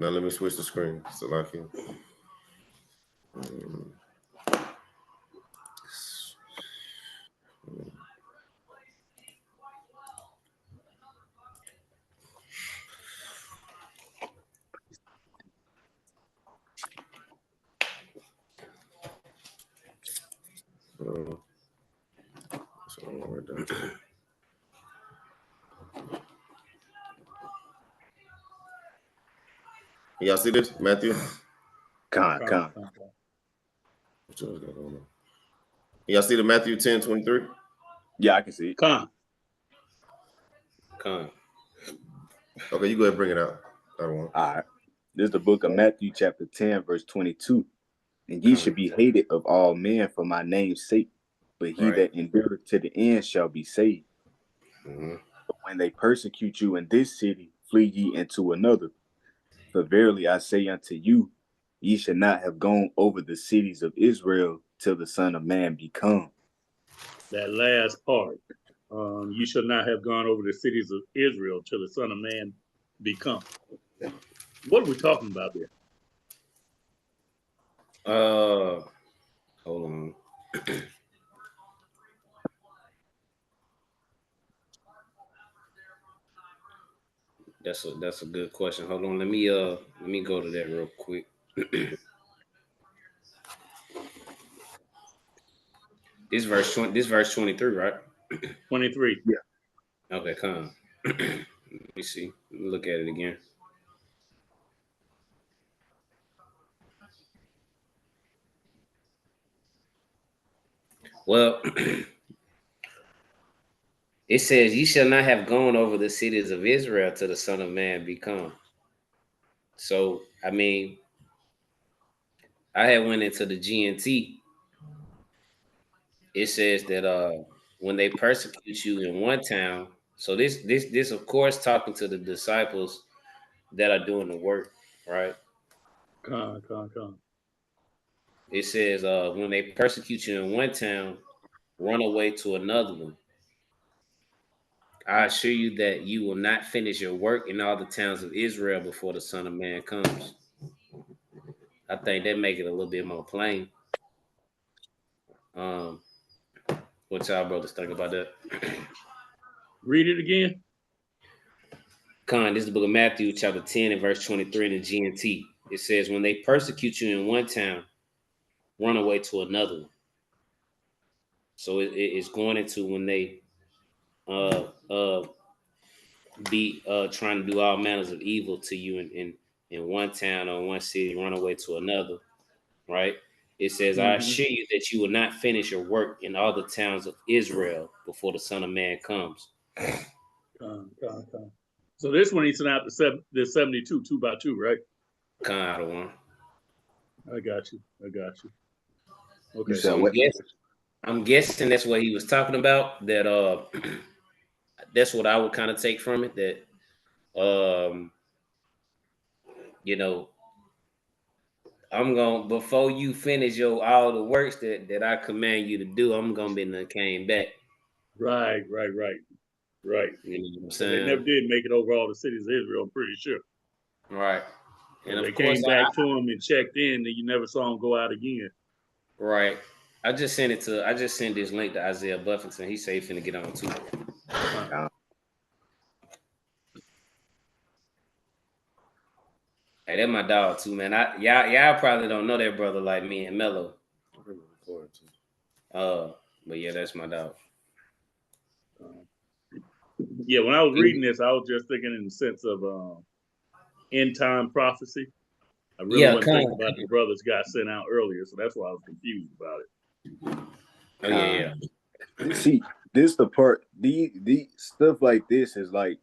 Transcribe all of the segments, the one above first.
Now let me switch the screen. So like you. Y'all see this, Matthew? Con. Y'all see the Matthew 10:23? Yeah, I can see it. Con. Okay, you go ahead and bring it out. All right. This is the book of Matthew, chapter 10, verse 22. And ye should be hated of all men for my name's sake, but he that endureth to the end shall be saved. But when they persecute you in this city, flee ye into another. For verily I say unto you, ye should not have gone over the cities of Israel till the Son of Man be come. That last part. You shall not have gone over the cities of Israel till the Son of Man be come. What are we talking about there? Hold on. That's a good question. Hold on. Let me go to that real quick. This verse 23, right? 23. Yeah. Okay, come. Let me see. Let me look at it again. Well, it says, "Ye shall not have gone over the cities of Israel till the Son of Man be come." So, I mean, I had went into the GNT. It says that when they persecute you in one town, so this of course talking to the disciples that are doing the work, right? Con. It says when they persecute you in one town, run away to another one. I assure you that you will not finish your work in all the towns of Israel before the Son of Man comes. I think that make it a little bit more plain. What y'all brothers think about that? Read it again. This is the book of Matthew, chapter 10, and verse 23 in the GNT. It says, when they persecute you in one town, run away to another one. So it's going into when they be trying to do all manners of evil to you in one town or one city, run away to another, right? It says, I assure you that you will not finish your work in all the towns of Israel before the Son of Man comes. So this one he sent out the 72, 2 by 2, right? I don't want. I got you. Okay, so I'm guessing that's what he was talking about. That that's what I would kind of take from it. That you know, I'm gonna before you finish all the works that I command you to do, I'm gonna be done came back. Right. You know what I'm So saying? they never did make it over all the cities of Israel, I'm pretty sure. Right. And they of course, came back to him and checked in, and you never saw him go out again. Right. I just sent this link to Isaiah Buffington. He's safe finna get on too. Hey, that's my dog too, man. Y'all probably don't know that brother like me and Mello. But yeah, that's my dog. Yeah, when I was reading this, I was just thinking in the sense of end time prophecy. I really wasn't thinking about the brothers got sent out earlier, so that's why I was confused about it. Oh yeah. See, this the part. The stuff like this is like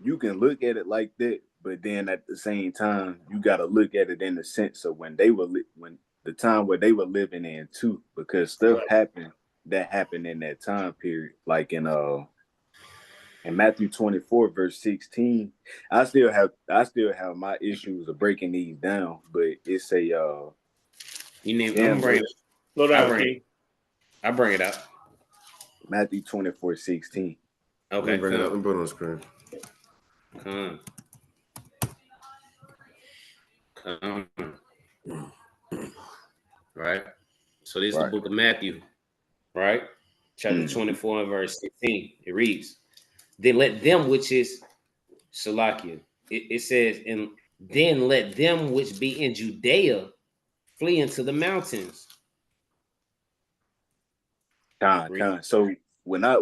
you can look at it like that, but then at the same time, you got to look at it in the sense of when the time where they were living in too, because stuff happened in that time period, like in Matthew 24 verse 16. I still have my issues of breaking these down, but it's a you need I'm bring it. Slow down, I bring it up. Matthew 24:16. Okay, bring it up and put it on the screen. Right. So this is the book of Matthew, right? Chapter 24 and verse 16. It reads, then let them which is Salakia. It says, and then let them which be in Judea flee into the mountains. So when I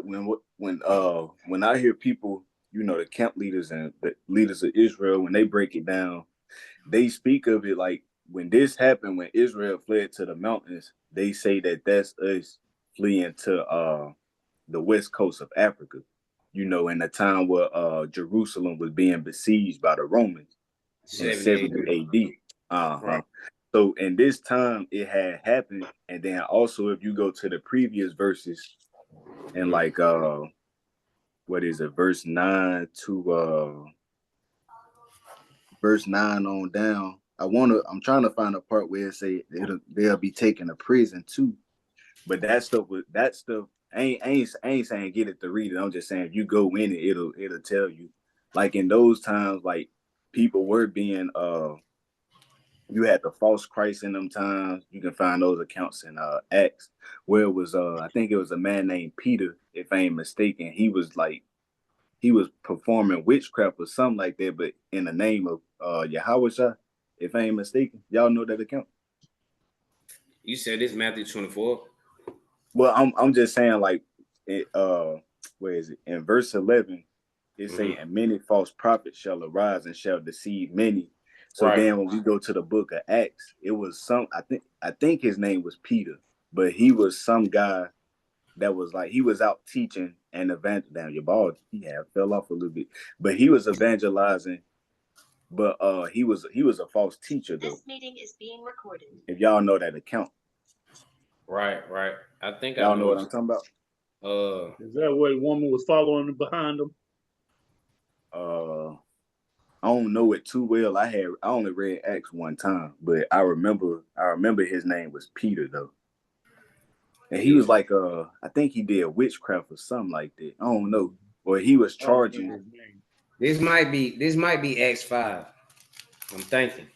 hear people, the camp leaders and the leaders of Israel, when they break it down, they speak of it like when this happened, when Israel fled to the mountains, they say that that's us fleeing to the west coast of Africa, in the time where Jerusalem was being besieged by the Romans in 70 AD. Right. So in this time it had happened, and then also if you go to the previous verses and like what is it, verse 9 to verse 9 on down. I'm trying to find a part where it say they'll be taken to prison too. But that stuff I ain't saying get it to read it. I'm just saying if you go in it, it'll tell you. Like in those times, like people were being you had the false Christ in them times. You can find those accounts in Acts, where it was I think it was a man named Peter, if I ain't mistaken. He was performing witchcraft or something like that, but in the name of Yahweh, if I ain't mistaken. Y'all know that account? You said this Matthew 24? Well, I'm just saying, like, where is it? In verse 11, it say, and many false prophets shall arise and shall deceive many. So then when we go to the book of Acts, it was I think his name was Peter, but he was some guy that was like, he was out teaching and evangelizing. Down your ball, he fell off a little bit, but he was evangelizing. But he was a false teacher though. This meeting is being recorded. If y'all know that account. Right. I think y'all know what I'm talking about. Is that what woman was following behind him? I don't know it too well. I only read Acts one time, but I remember his name was Peter though. And he was like I think he did witchcraft or something like that. I don't know. Or he was charging. This might be Acts 5. I'm thinking.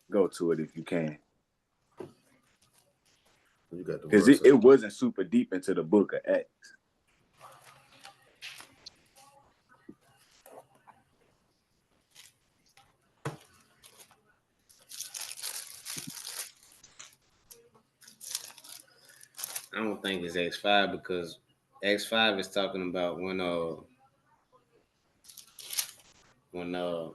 Go to it if you can. You got the because it wasn't super deep into the book of Acts. I don't think it's X5 because X5 is talking about when I'm gonna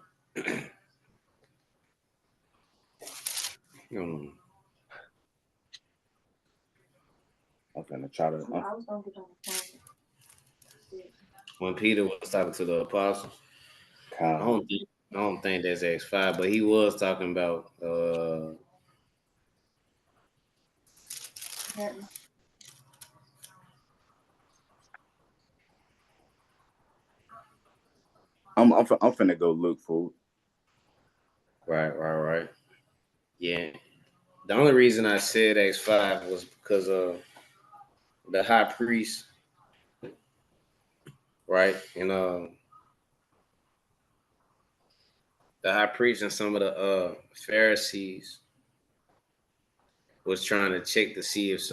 try to. When Peter was talking to the apostles, I don't think that's X5, but he was talking about. I'm finna go look for it. Right. Yeah. The only reason I said X5 was because of the high priest, right? And the high priest and some of the Pharisees was trying to check to see if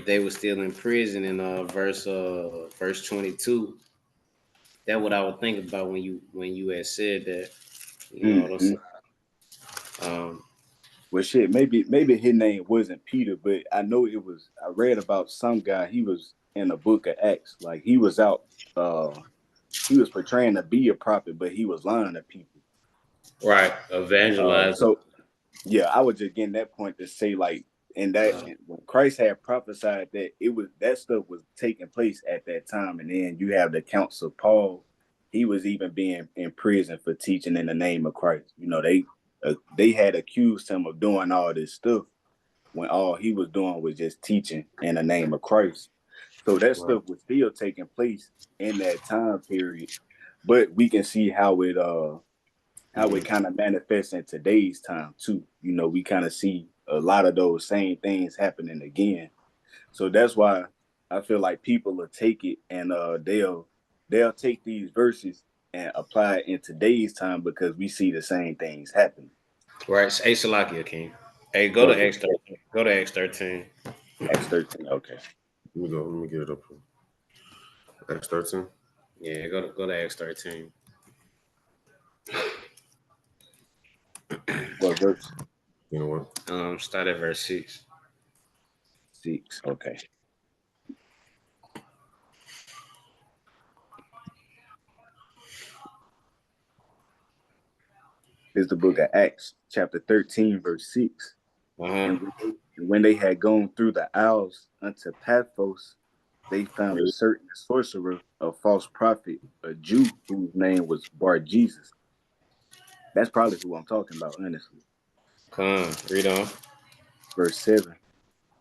they were still in prison in verse 22. That's what I would think about when you had said that. Well, shit, maybe his name wasn't Peter, but I know it was. I read about some guy. He was in the book of Acts. Like he was out. He was portraying to be a prophet, but he was lying to people. Right, evangelizing. So, yeah, I was just getting that point to say, like, and when Christ had prophesied that that stuff was taking place at that time, and then you have the accounts of Paul. He was even being in prison for teaching in the name of Christ. They had accused him of doing all this stuff when all he was doing was just teaching in the name of Christ. So that stuff was still taking place in that time period, but we can see how it kind of manifests in today's time too. We kind of see a lot of those same things happening again. So that's why I feel like people will take it and they'll take these verses and apply it in today's time because we see the same things happen. Right. Hey, Salakia, King. Hey, go to Acts 13. Go to Acts 13. Acts 13. Okay. Let me get it up. Acts 13. Yeah, go to Acts 13. What verse? You know what? Start at verse 6. 6. Okay. It's the book of Acts, chapter 13, verse 6. And when they had gone through the isles unto Paphos, they found a certain sorcerer, a false prophet, a Jew whose name was Bar Jesus. That's probably who I'm talking about, honestly. Come on, read on. Verse 7,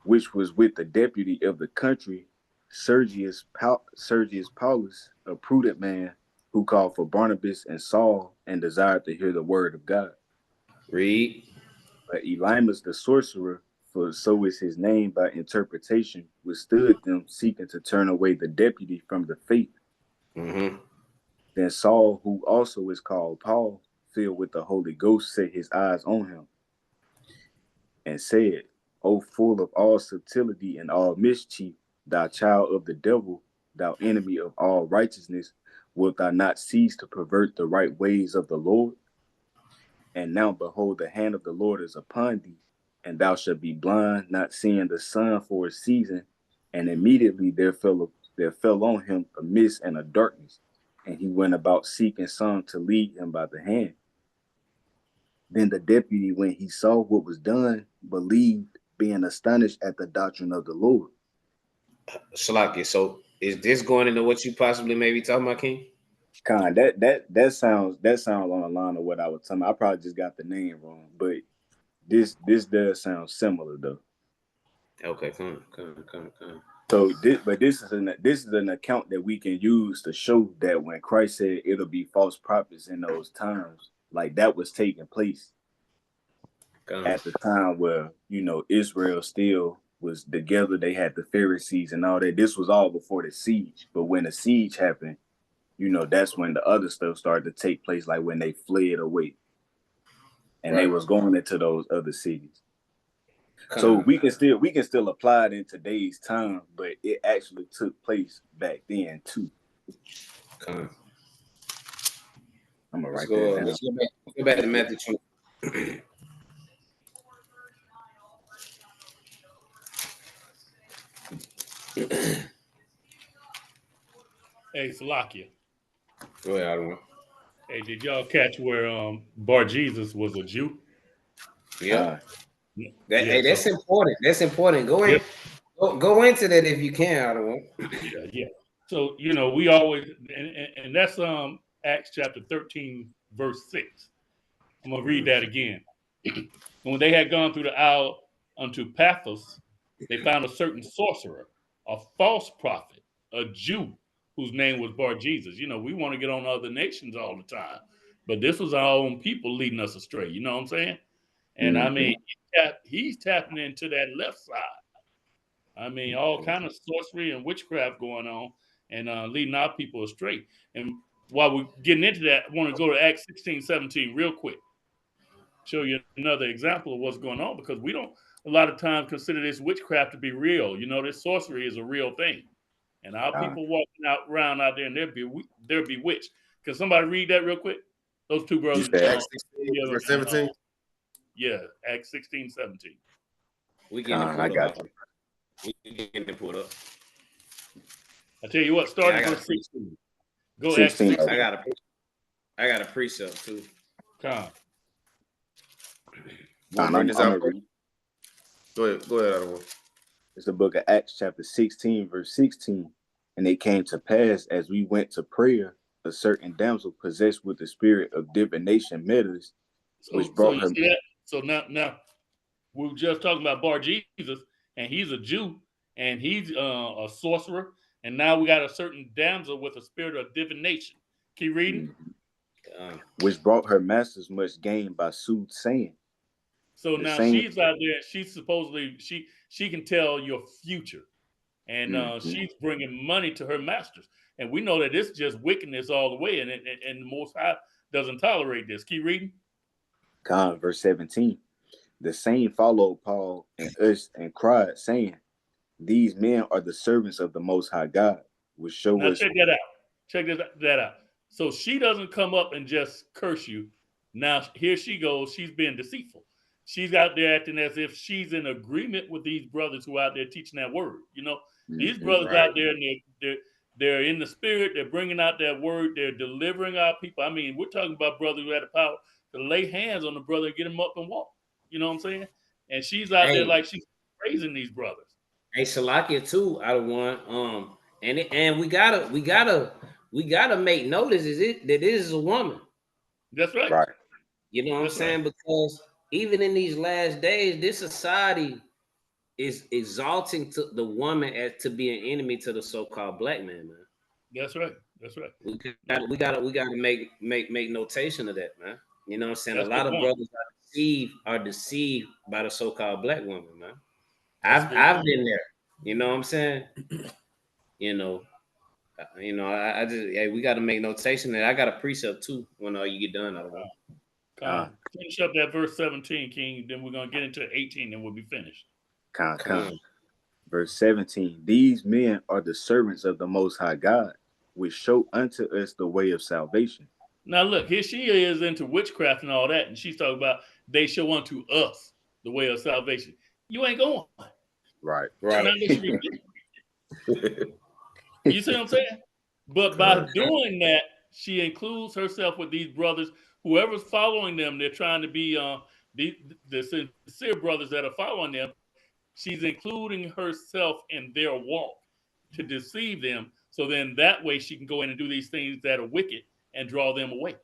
which was with the deputy of the country, Sergius Paulus, a prudent man, who called for Barnabas and Saul and desired to hear the word of God. Read. But Elymas the sorcerer, for so is his name by interpretation, withstood them, seeking to turn away the deputy from the faith. Mm-hmm. Then Saul, who also is called Paul, filled with the Holy Ghost, set his eyes on him and said, O full of all subtlety and all mischief, thou child of the devil, thou enemy of all righteousness, wilt thou not cease to pervert the right ways of the Lord? And now behold, the hand of the Lord is upon thee, and thou shalt be blind, not seeing the sun for a season. And immediately there fell on him a mist and a darkness, and he went about seeking some to lead him by the hand. Then the deputy, when he saw what was done, believed, being astonished at the doctrine of the Lord. Shalaki, so is this going into what you possibly may be talking about, King? Con, that sounds on the line of what I was talking about. I probably just got the name wrong, but this does sound similar though. Okay, come. So this is an account that we can use to show that when Christ said it'll be false prophets in those times, like that was taking place at the time where, Israel still was together. They had the Pharisees and all that. This was all before the siege. But when the siege happened, that's when the other stuff started to take place, like when they fled away and they was going into those other cities. So we can still apply it in today's time, but it actually took place back then too. I'm gonna write that down. Let's go back to Matthew 20. Hey, Salakia. Go ahead, I don't know. Hey, did y'all catch where Bar Jesus was a Jew? Yeah. Hey, that's important. That's important. Go into that if you can, I don't know. Yeah. So we always and that's Acts chapter 13, verse 6. I'm gonna read that again. And when they had gone through the isle unto Paphos, they found a certain sorcerer, a false prophet, a Jew, whose name was Bar Jesus. We want to get on other nations all the time, but this was our own people leading us astray. You know what I'm saying? And I mean, he's tapping into that left side. I mean, all kind of sorcery and witchcraft going on and leading our people astray. And while we're getting into that, I want to go to Acts 16, 17 real quick. Show you another example of what's going on, because we don't a lot of times consider this witchcraft to be real. This sorcery is a real thing. And our people walking around out there and they're bewitched. Can somebody read that real quick? Those two brothers. Acts 16, verse 17? Yeah, Acts 16, 17. We getting it. I got you. We getting it pulled up. I tell you what, start at verse 16. Go 16. Acts 16. I got a precept too. Go ahead, Adam. It's the book of Acts chapter 16, verse 16. And it came to pass, as we went to prayer, a certain damsel possessed with the spirit of divination met us, which brought her. So now we were just talking about Bar Jesus, and he's a Jew, and he's a sorcerer, and now we got a certain damsel with a spirit of divination. Keep reading. Which brought her masters much gain by soothsaying. So now she's out there. She's supposedly she can tell your future. and she's bringing money to her masters. And we know that it's just wickedness all the way, and the Most High doesn't tolerate this. Keep reading. Verse 17. The same followed Paul and us and cried, saying, "These men are the servants of the Most High God, which show now us." Check that out. Check that out. So she doesn't come up and just curse you. Now here she goes. She's being deceitful. She's out there acting as if she's in agreement with these brothers who are out there teaching that word. You know, these brothers out there, and they're in the spirit. They're bringing out that word. They're delivering our people. I mean, we're talking about brothers who had the power to lay hands on the brother and get him up and walk. You know what I'm saying? And she's out there like she's praising these brothers. Hey, Salakia too, out of one. And we gotta make notice that it is a woman. That's right. You know what I'm saying? Because even in these last days, this society is exalting to the woman as to be an enemy to the so-called black man, man. That's right. That's right. We gotta make notation of that, man. You know what I'm saying? A lot of brothers are deceived by the so-called black woman, man. I've been there. You know what I'm saying? I just we got to make notation, and I got a precept too when you get done. I don't know. Finish up that verse 17, King. Then we're gonna get into 18, and we'll be finished. Verse 17. These men are the servants of the Most High God, which show unto us the way of salvation. Now look, here she is into witchcraft and all that, and she's talking about they show unto us the way of salvation. You ain't going. Right. You see what I'm saying? But by doing that, she includes herself with these brothers. Whoever's following them, they're trying to be the sincere brothers that are following them. She's including herself in their walk to deceive them. So then that way she can go in and do these things that are wicked and draw them away.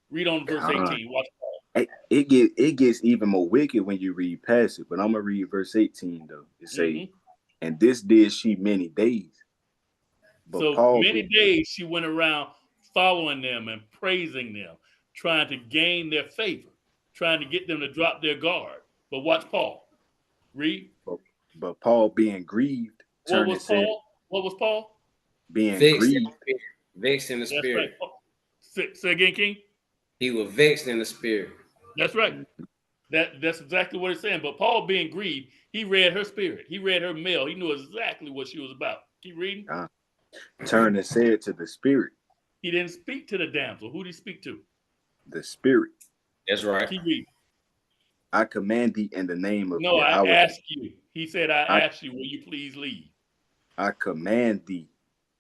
Read on verse 18. Watch Paul. It gets even more wicked when you read past it. But I'm gonna read verse 18 though. It say, and this did she many days. But so many days she went around following them and praising them, trying to gain their favor, trying to get them to drop their guard. But watch Paul. Read. But Paul being grieved. What was Paul? Being grieved. Vexed in the spirit. Right. Say again, King. He was vexed in the spirit. That's right. That's exactly what it's saying. But Paul being grieved, he read her spirit. He read her mail. He knew exactly what she was about. Keep reading. Turned and said to the spirit. He didn't speak to the damsel. Who did he speak to? The spirit. That's right. Keep reading. I command thee in the name of Yahweh. I ask you. He said, I ask you, will you please leave? I command thee.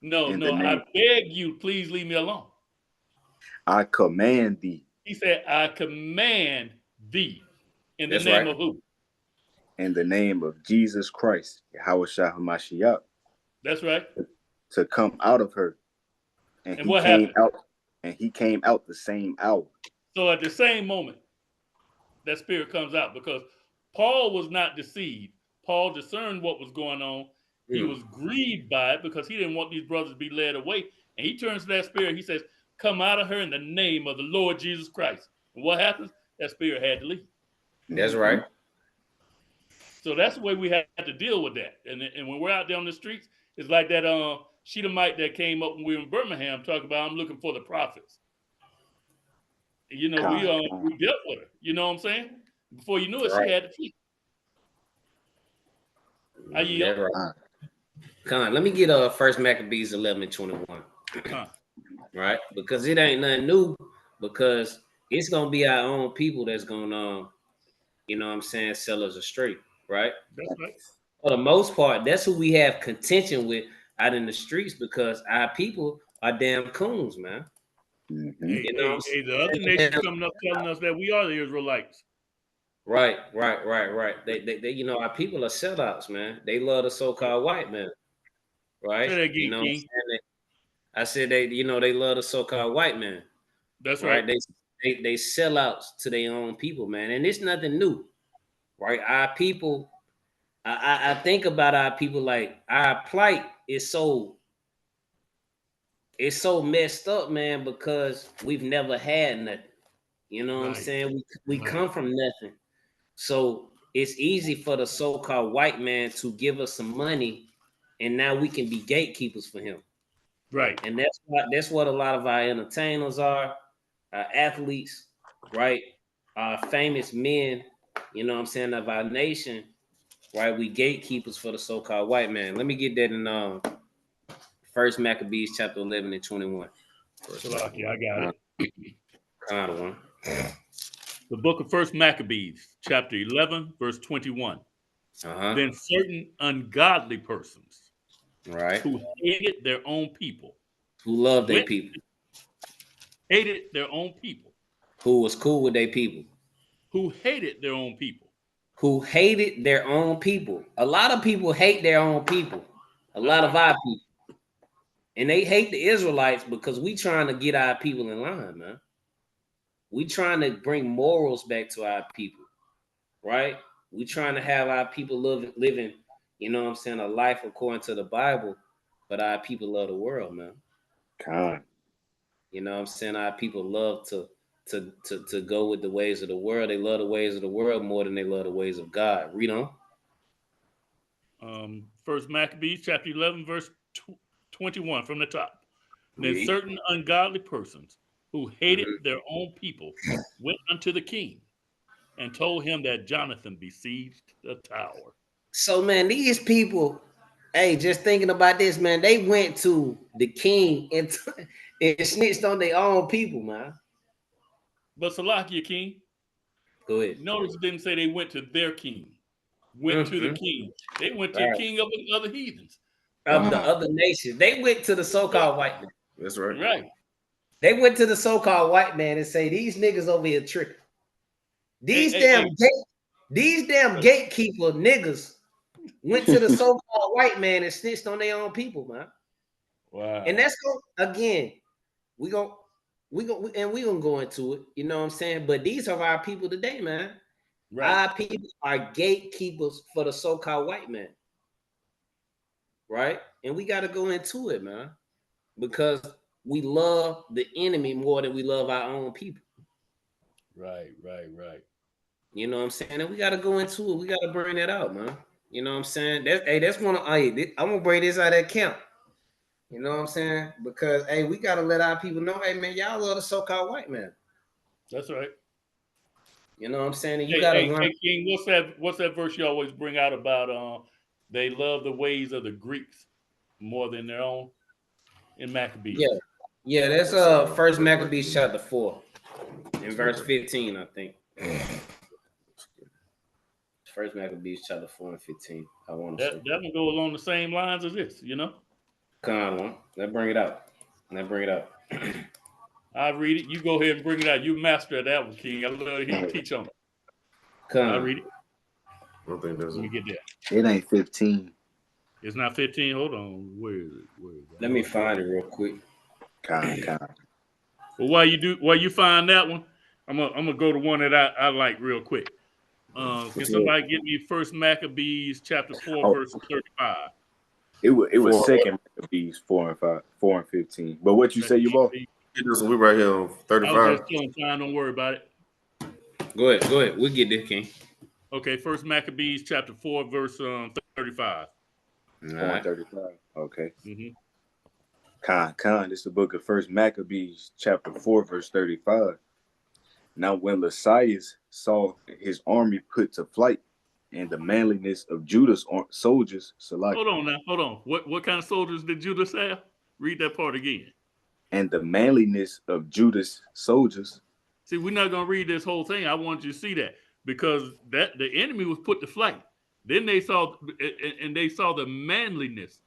No, I beg you, please leave me alone. I command thee. He said, I command thee. In the name of who? In the name of Jesus Christ, Yahushua HaMashiach. That's right. To come out of her. And what happened? He came out the same hour. So at the same moment, that spirit comes out because Paul was not deceived. Paul discerned what was going on. He was grieved by it because he didn't want these brothers to be led away. And he turns to that spirit. He says, come out of her in the name of the Lord Jesus Christ. And what happens? That spirit had to leave. That's right. So that's the way we have to deal with that. And when we're out there on the streets, it's like that Shedamite that came up when we were in Birmingham talking about, I'm looking for the prophets. You know, we dealt with her. You know what I'm saying? Before you knew it, she had to flee. Come on, let me get First Maccabees 11:21. Right? Because it ain't nothing new, because it's gonna be our own people that's gonna you know what I'm saying, sell us astray, right? That's right. For the most part, that's who we have contention with out in the streets, because our people are damn coons, man. You know, the other nations coming up telling us that we are the Israelites. Right. They you know, our people are sellouts, man. They love the so-called white man, right? Say that again, you know, I said they love the so-called white man. That's right. They sell out to their own people, man, and it's nothing new, right? Our people, I think about our people like our plight is so messed up, man, because we've never had nothing. You know what I'm saying? We come from nothing. So it's easy for the so-called white man to give us some money and now we can be gatekeepers for him. Right. And that's what a lot of our entertainers are, our athletes, right? Our famous men, you know what I'm saying, of our nation, right? We gatekeepers for the so-called white man. Let me get that in First Maccabees chapter 11 and 21. Salaki, I got it. Kind of one. The book of First Maccabees, chapter 11, verse 21. Then certain ungodly persons, right, who hated their own people, who loved their people, hated their own people, who was cool with their people, who hated their own people, who hated their own people. A lot of people hate their own people. A lot of our people, and they hate the Israelites because we trying to get our people in line, man. We trying to bring morals back to our people, right? We trying to have our people living, you know what I'm saying, a life according to the Bible, but our people love the world, man. God. You know what I'm saying? Our people love to go with the ways of the world. They love the ways of the world more than they love the ways of God. Read on. First Maccabees chapter 11, verse 21 from the top. Then Read. certain ungodly persons who hated their own people went unto the king and told him that Jonathan besieged the tower. So, man, these people, hey, just thinking about this, man, they went to the king and snitched on their own people, man. But Salakia, king, go ahead. Notice it didn't say they went to their king. Went to the king. They went to the king of the other heathens. Of the other nations. They went to the so-called white man. That's right. Right. They went to the so-called white man and say, these niggas over here tripping. These damn gatekeeper niggas went to the so-called white man and snitched on their own people, man. Wow. And that's again, we gonna go into it, you know what I'm saying? But these are our people today, man. Right. Our people are gatekeepers for the so-called white man. Right? And we got to go into it, man. Because we love the enemy more than we love our own people. Right. You know what I'm saying? And we got to go into it. We got to bring that out, man. You know what I'm saying? That's one of I'm gonna bring this out of camp. You know what I'm saying? Because we got to let our people know, hey man, y'all love the so-called white man. That's right. You know what I'm saying? And you got to run. Hey, King, what's that verse you always bring out about they love the ways of the Greeks more than their own in Maccabees? Yeah, that's First Maccabees chapter 4 in verse 15, I think. First Maccabees chapter 4 and 15. I want to say that one go along the same lines as this, you know. Come on, let's bring it out. I read it. You go ahead and bring it out. You master that one, King. I love to hear you teach on it. I read it. I don't think there's. Let me get that. It ain't 15. It's not 15. Hold on. Where is it? Let me find it real quick. Well, while you find that one, I'm gonna go to one that I like real quick. Can somebody get me First Maccabees chapter 4 verse 35? It was Second Maccabees 4 and 15. But what you say, you both? We right here on 35. I was just telling time, don't worry about it. Go ahead. We'll get this, King. Okay, First Maccabees chapter 4 verse 35. 35. Okay. This is the book of First Maccabees chapter 4 verse 35. Now when Lysias saw his army put to flight and the manliness of Judah's soldiers, Hold on. What kind of soldiers did Judah have? Read that part again. And the manliness of Judah's soldiers. See, we're not gonna read this whole thing. I want you to see that because the enemy was put to flight. Then they saw the manliness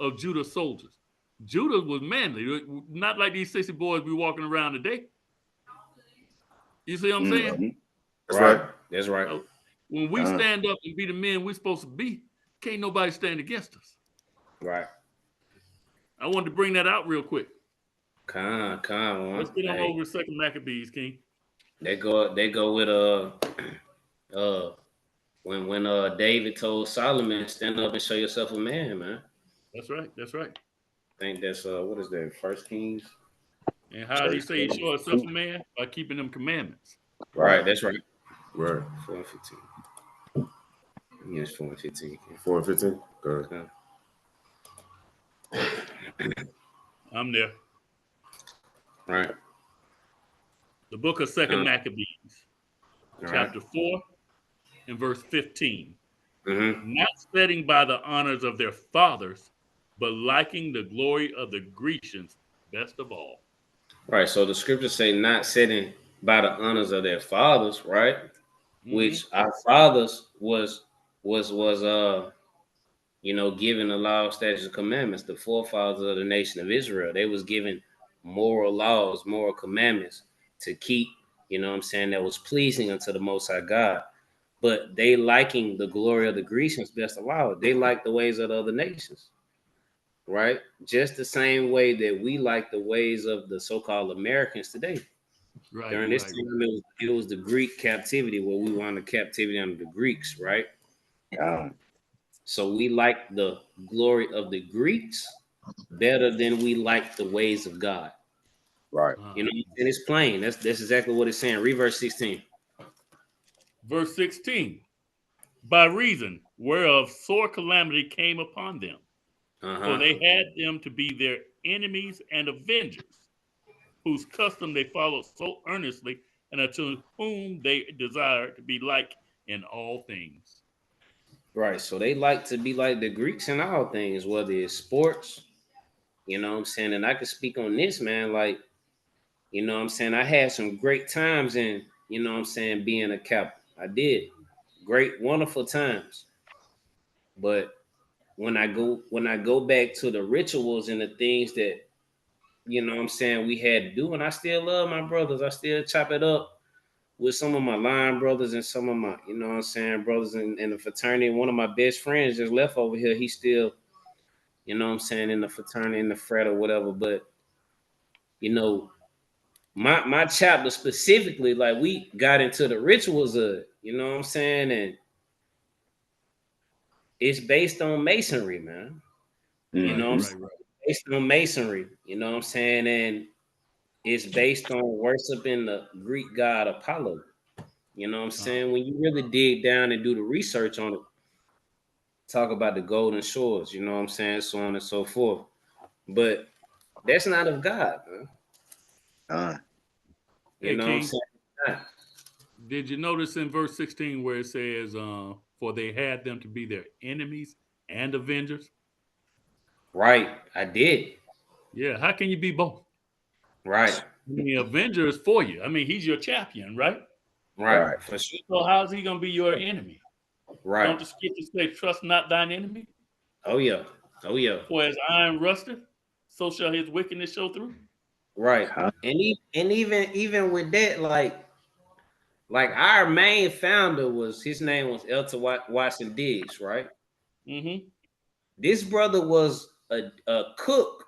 of Judah's soldiers. Judah was manly, not like these sissy boys be walking around today. You see what I'm saying? That's right. That's right. So when we stand up and be the men we're supposed to be, can't nobody stand against us. Right. I wanted to bring that out real quick. Come on. Let's get on over Second Maccabees, King. They go with when David told Solomon, stand up and show yourself a man. That's right. I think that's what is that, First Kings? And how did he say he show himself a man? By keeping them commandments. Right, that's right. Right. 4 and 15. Yes, 4 and 15. 4 and 15? Go ahead. I'm there. Right. The book of Second Maccabees, chapter 4 and verse 15. Not setting by the honors of their fathers, but liking the glory of the Grecians best of all. Right. So the scriptures say not setting by the honors of their fathers, right? Which our fathers was given the law, statutes, and commandments. The forefathers of the nation of Israel, they was given moral laws, moral commandments to keep, that was pleasing unto the Most High God. But they liking the glory of the Grecians best of all. They like the ways of the other nations, right? Just the same way that we like the ways of the so-called Americans today. Right. During this time, it was the Greek captivity where we were under captivity under the Greeks, right? So we like the glory of the Greeks better than we like the ways of God. Right. And it's plain. That's exactly what it's saying. Read verse 16. Verse 16. By reason whereof sore calamity came upon them. For they had them to be their enemies and avengers, whose custom they followed so earnestly, and unto whom they desired to be like in all things. Right. So they like to be like the Greeks in all things, whether it's sports, and I could speak on this, man. Like, I had some great times in, being a captain. I did. Great, wonderful times. But when I go back to the rituals and the things that, we had to do, and I still love my brothers. I still chop it up with some of my line brothers and some of my, brothers in the fraternity. One of my best friends just left over here. He's still, in the fraternity, in the frat or whatever. But, my chapter specifically, like we got into the rituals of it, and it's based on masonry, man. Based on masonry, and it's based on worshiping the Greek god Apollo. When you really dig down and do the research on it, talk about the golden shores, so on and so forth. But that's not of God, man. Hey, King, did you notice in verse 16 where it says, for they had them to be their enemies and avengers? Right, I did. Yeah, how can you be both? Right. The avenger is for you. I mean, he's your champion, right? Right. For sure. So how's he going to be your enemy? Right. Don't the scriptures say, trust not thine enemy? Oh, yeah. For as iron rusteth, so shall his wickedness show through. Right. And even with that, like our main founder his name was Elton Watson Diggs, right? This brother was a cook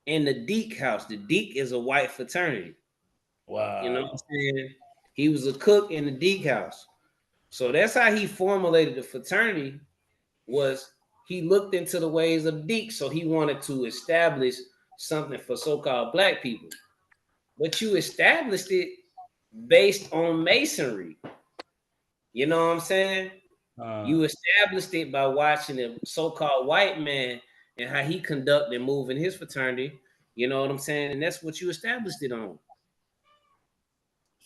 in the Deke house. The Deke is a white fraternity. Wow. You know what I'm saying? He was a cook in the Deke house. So that's how he formulated the fraternity, was he looked into the ways of Deke. So he wanted to establish something for so-called black people. But you established it based on masonry. You know what I'm saying? You established it by watching the so-called white man and how he conduct and move in his fraternity. You know what I'm saying? And that's what you established it on. So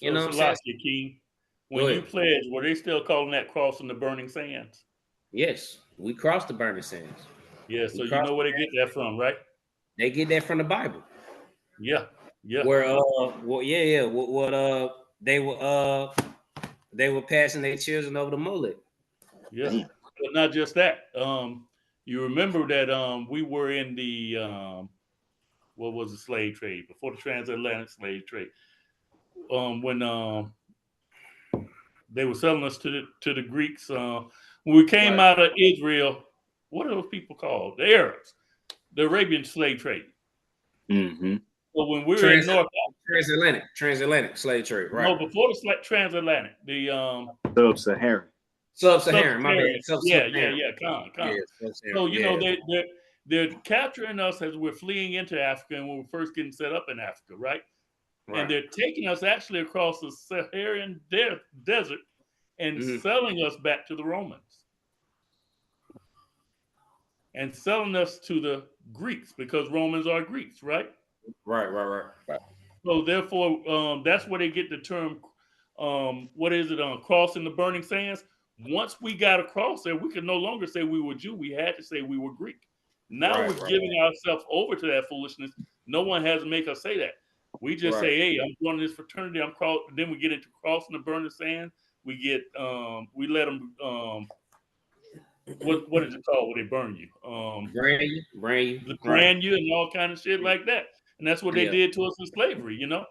you know what I'm saying? King, when you pledged, were they still calling that crossing the burning sands? Yes, we crossed the burning sands. Yeah, so you know where they get that from, right? They get that from the Bible. Yeah. Where they were passing their children over the mullet. Yeah. But not just that. You remember that we were in the what was the slave trade before the transatlantic slave trade? When they were selling us to the Greeks. When we came out of Israel, what are those people called? The Arabs, the Arabian slave trade. So when we were in North transatlantic slave trade, right? No, before the transatlantic, the Sub-Saharan. My bad. Yeah. So you know they're capturing us as we're fleeing into Africa and when we're first getting set up in Africa, right? And they're taking us actually across the Saharan desert and selling us back to the Romans. and selling us to the Greeks because Romans are Greeks, right? Right. So therefore, that's where they get the term, what is it, crossing the burning sands. Once we got across there, we could no longer say we were Jew. We had to say we were Greek. Now we're giving ourselves over to that foolishness. No one has to make us say that. We just say, hey, I'm going to this fraternity. I'm cross. Then we get into crossing the burning sand. We get, we let them, what is it called when they burn you? Brand you and all kind of shit like that. And that's what they did to us in slavery, you know?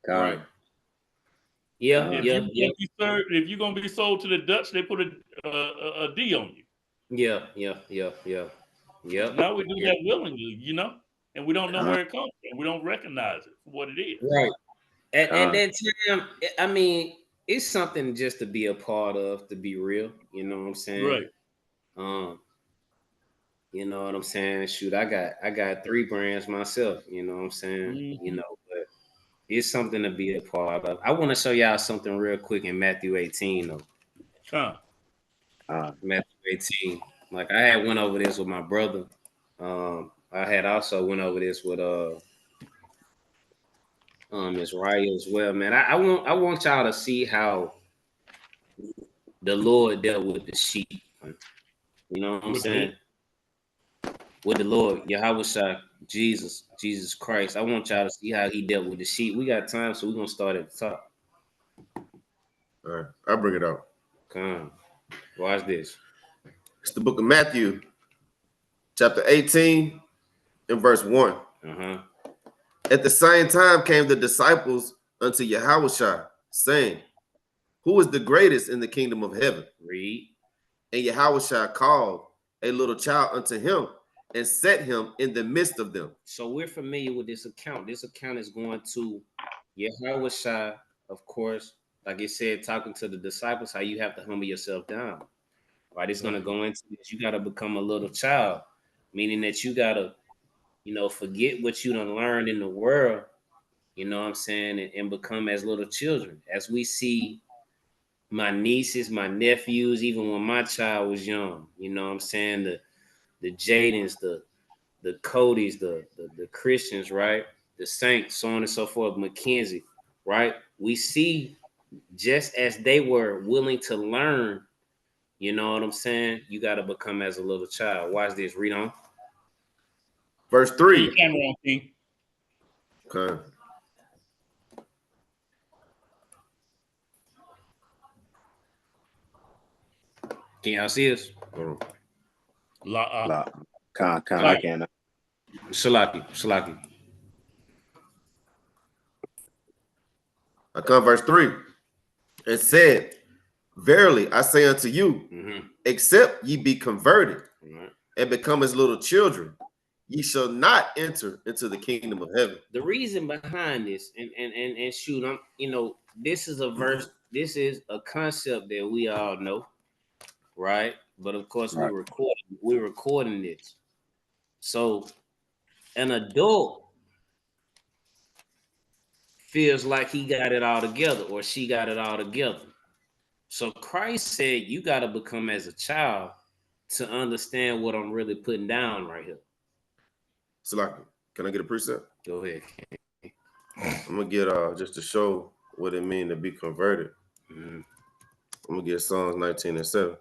Right. Yeah. If you're gonna be sold to the Dutch, they put a D on you. Yeah. Now we do that willingly, you know, and we don't know where it comes from. We don't recognize it for what it is. Right. At that time, I mean, it's something just to be a part of, to be real. You know what I'm saying? Right. You know what I'm saying? Shoot, I got 3 brands myself. You know what I'm saying? Mm-hmm. You know, but it's something to be a part of. I want to show y'all something real quick in Matthew 18 though. Matthew 18. Like I had went over this with my brother. I had also went over this with Miss Raya as well, man. I want y'all to see how the Lord dealt with the sheep. You know what I'm saying? With the Lord, Yahweh Jesus Christ. I want y'all to see how he dealt with the sheep. We got time, so we're gonna start at the top. All right, I'll bring it out. Come on. Watch this. It's the book of Matthew, chapter 18, and verse 1. At the same time came the disciples unto Yahushua, saying, who is the greatest in the kingdom of heaven? Read. And Yahushua called a little child unto him and set him in the midst of them. So we're familiar with this account. This account is going to Yahushua, of course, like it said, talking to the disciples, how you have to humble yourself down. Right? It's going to go into this. You got to become a little child, meaning that you got to, you know, forget what you done learned in the world, you know what I'm saying, and become as little children. As we see my nieces, my nephews, even when my child was young, you know what I'm saying, the Jadens, the Codys, the Christians, right? The Saints, so on and so forth, Mackenzie, right? We see just as they were willing to learn, you know what I'm saying, you got to become as a little child. Watch this. Read on. Verse 3. Okay. Can y'all see us? I can't. Salaki. I come verse 3. And said, verily I say unto you, except ye be converted and become as little children, ye shall not enter into the kingdom of heaven. The reason behind this, and shoot, I'm, you know, this is a verse, this is a concept that we all know, right? But of course, we're recording this. So an adult feels like he got it all together or she got it all together. So Christ said, you got to become as a child to understand what I'm really putting down right here. So, can I get a precept? Go ahead. I'm gonna get just to show what it means to be converted. I'm gonna get Psalms 19 and 7.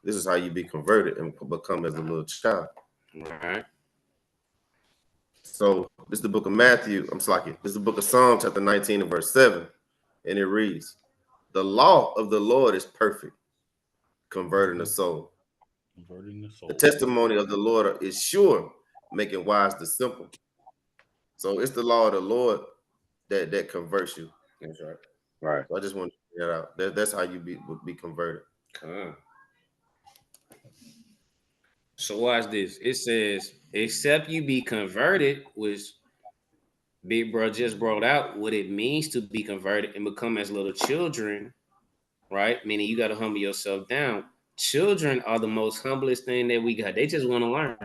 This is how you be converted and become as a little child. All right. So this is the book of Matthew. This is the book of Psalms, chapter 19 and verse 7. And it reads, the law of the Lord is perfect, converting the soul. The testimony of the Lord is sure, making wise the simple. So it's the law of the Lord that converts you. That's right. So I just want to get that out. That's how you be converted. So watch this. It says, except you be converted, which Big Bro just brought out what it means to be converted and become as little children, right? Meaning you got to humble yourself down. Children are the most humblest thing that we got. They just want to learn.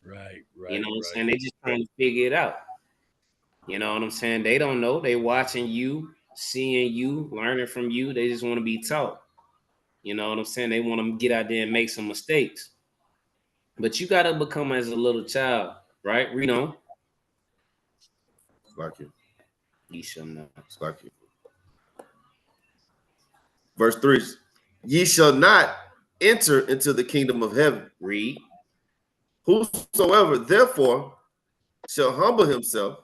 Right. You know what I'm saying? They just trying to figure it out. You know what I'm saying? They don't know. They watching you, seeing you, learning from you. They just want to be taught. You know what I'm saying? They want to get out there and make some mistakes. But you gotta become as a little child, right? Read on. It's like you. Ye shall not. It's like you. Verse 3. Ye shall not enter into the kingdom of heaven. Read. Whosoever therefore shall humble himself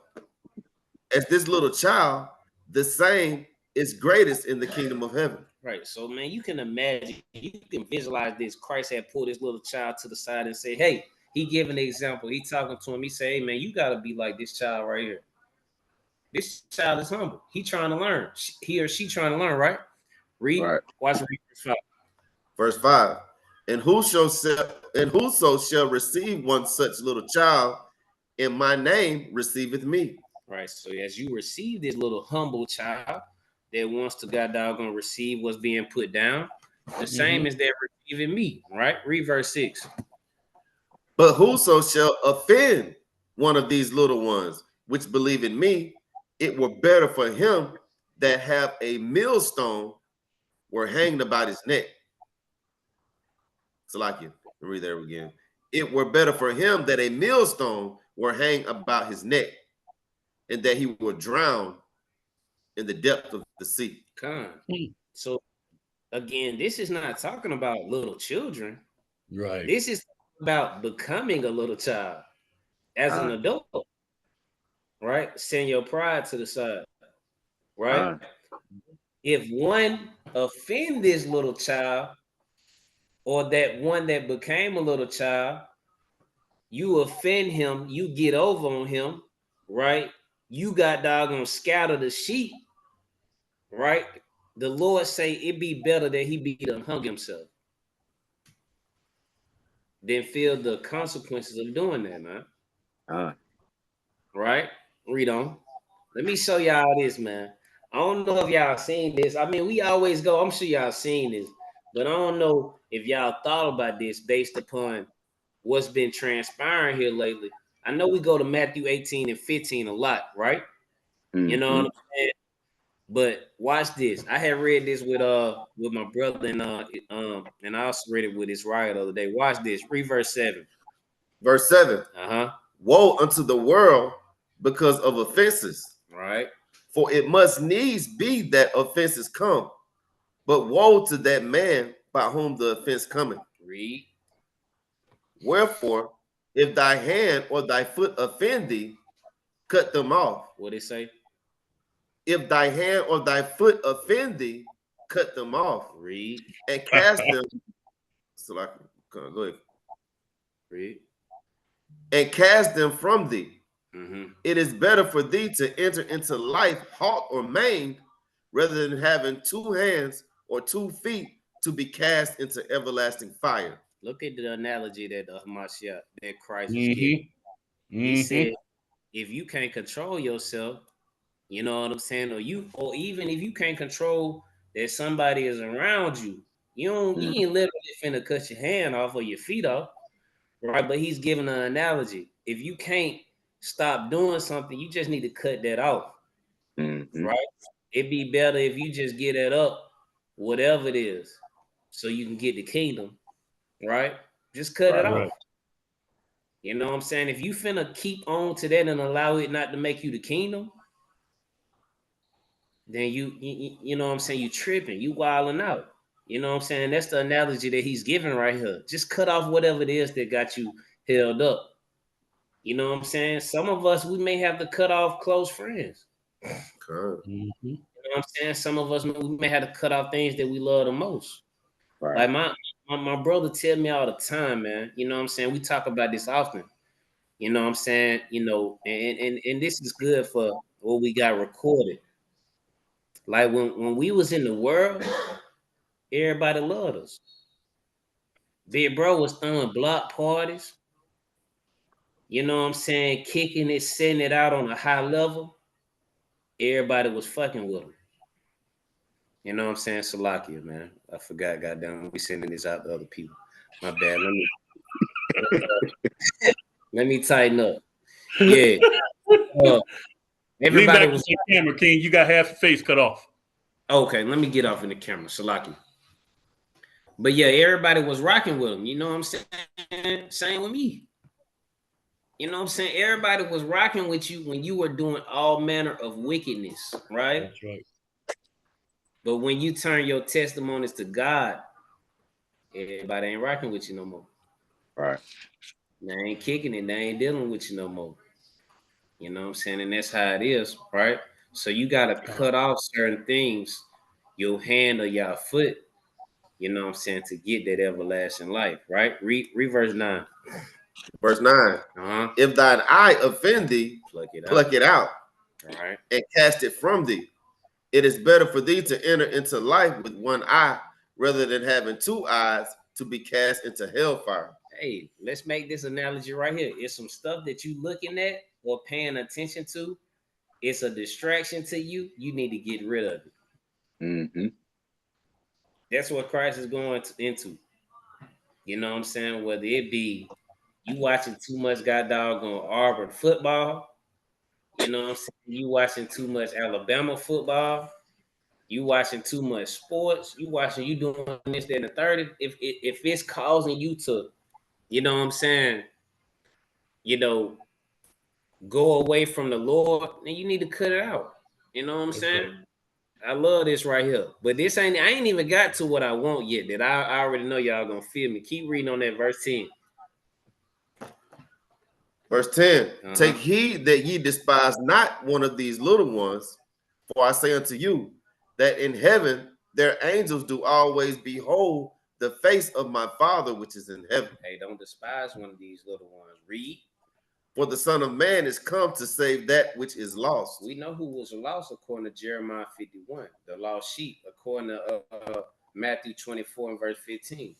as this little child, the same is greatest in the kingdom of heaven. Right. So, man, you can imagine, you can visualize this. Christ had pulled this little child to the side and say, hey, he giving the example. He talking to him. He say, hey, man, you got to be like this child right here. This child is humble. He trying to learn. He or she trying to learn, right? Read. Right. Watch read verse 5. Verse 5. And whoso shall receive one such little child in my name receiveth me. Right. So as you receive this little humble child that wants to God doggone receive what's being put down, the same as they're receiving me. Right. Read verse 6. But whoso shall offend one of these little ones which believe in me, it were better for him that have a millstone were hanged about his neck. So like you read there again. It were better for him that a millstone were hanged about his neck, and that he would drown in the depth of the sea. So again, this is not talking about little children. Right. This is about becoming a little child as an adult. Right? Send your pride to the side. Right? If one offend this little child, or that one that became a little child, you offend him, you get over on him, right? You got doggone scatter the sheep, right? The Lord say it be better that he be done hung himself than feel the consequences of doing that, man. Right? Read on. Let me show y'all this, man. I don't know if y'all seen this. I mean, we always go, I'm sure y'all seen this, but I don't know if y'all thought about this based upon what's been transpiring here lately. I know we go to Matthew 18 and 15 a lot, right? You know what I'm saying? But watch this. I had read this with my brother and I also read it with his riot the other day. Watch this. Read verse 7. Verse 7. Woe unto the world because of offenses. Right. For it must needs be that offenses come, but woe to that man by whom the offense cometh. Read. Wherefore, if thy hand or thy foot offend thee, cut them off. What it say? If thy hand or thy foot offend thee, cut them off. Read. And cast them. So like, go ahead. Read. And cast them from thee. It is better for thee to enter into life halt or maimed, rather than having 2 hands or 2 feet to be cast into everlasting fire. Look at the analogy that Hamashiach, that Christ was giving. He said, if you can't control yourself, you know what I'm saying, or even if you can't control that somebody is around you, you ain't literally finna cut your hand off or your feet off, right? But he's giving an analogy. If you can't stop doing something, you just need to cut that off, right? It'd be better if you just get that up, whatever it is, so you can get the kingdom, right? Just cut it off. You know what I'm saying? If you finna keep on to that and allow it not to make you the kingdom, then you know what I'm saying, you tripping, you wilding out. You know what I'm saying? That's the analogy that he's giving right here. Just cut off whatever it is that got you held up. You know what I'm saying? Some of us, we may have to cut off close friends. You know what I'm saying? Some of us, we may have to cut off things that we love the most. Like my brother tell me all the time, man. You know what I'm saying? We talk about this often. You know what I'm saying? You know, and this is good for what we got recorded. Like when we was in the world, everybody loved us. Big bro was throwing block parties. You know what I'm saying? Kicking it, setting it out on a high level. Everybody was fucking with him. You know what I'm saying? Salakia, man. I forgot, goddamn, we sending this out to other people. My bad. Let me tighten up. Yeah. Everybody was on camera, King. You got half the face cut off. Okay, let me get off in the camera. Salaki. But yeah, everybody was rocking with him. You know what I'm saying? Same with me. You know what I'm saying? Everybody was rocking with you when you were doing all manner of wickedness, right? That's right. But when you turn your testimonies to God, everybody ain't rocking with you no more. Right. They ain't kicking it. They ain't dealing with you no more. You know what I'm saying? And that's how it is, right? So you got to cut off certain things, your hand or your foot, you know what I'm saying, to get that everlasting life, right? Read verse 9. Verse 9. If thine eye offend thee, pluck it out. All right. And cast it from thee. It is better for thee to enter into life with one eye rather than having two eyes to be cast into hellfire. Hey, let's make this analogy right here. It's some stuff that you looking at or paying attention to. It's a distraction to you. You need to get rid of it. Mm-hmm. That's what Christ is going into. You know what I'm saying? Whether it be you watching too much doggone Auburn football, you know what I'm saying? You watching too much Alabama football, you watching too much sports, you doing this, that, and the third. If it's causing you to, you know what I'm saying, you know, go away from the Lord, then you need to cut it out. You know what I'm saying? Right. I love this right here. But I ain't even got to what I want yet. That I already know y'all gonna feel me. Keep reading on that verse 10. Verse 10. Take heed that ye despise not one of these little ones, for I say unto you, that in heaven their angels do always behold the face of my Father which is in heaven. Hey, don't despise one of these little ones. Read. For the Son of Man is come to save that which is lost. We know who was lost according to Jeremiah 51, the lost sheep, according to Matthew 24 and verse 15,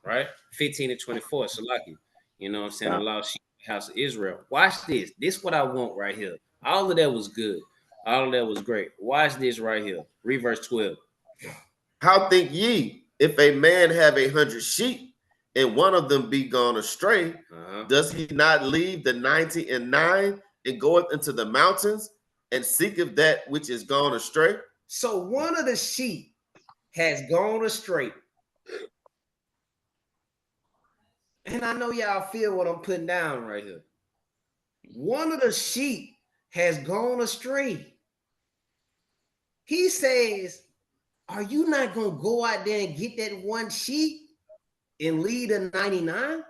right? 15 and 24, Salaki. You know what I'm saying? The lost sheep, house of Israel. Watch this. This is what I want right here. All of that was good. All of that was great. Watch this right here. Read verse 12. How think ye, if a man have 100 sheep, and one of them be gone astray, does he not leave the 99 and goeth into the mountains and seeketh that which is gone astray? So one of the sheep has gone astray. And I know y'all feel what I'm putting down right here. One of the sheep has gone astray. He says, are you not going to go out there and get that one sheep and lead the 99?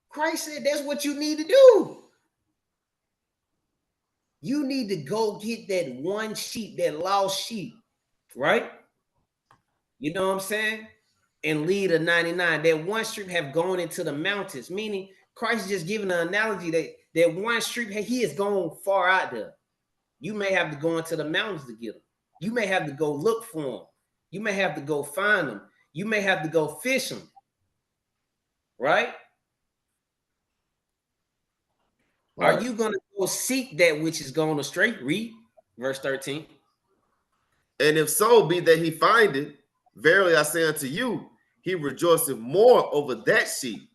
Christ said that's what you need to do. You need to go get that one sheep, that lost sheep, right? You know what I'm saying? And lead a 99. That one sheep have gone into the mountains, meaning Christ is just giving an analogy that one sheep, he is going far out there. You may have to go into the mountains to get them. You may have to go look for them. You may have to go find them. You may have to go fish them. Right? Are you going to go seek that which is gone astray? Read verse 13. And if so be that he find it, verily I say unto you, he rejoiceth more over that sheep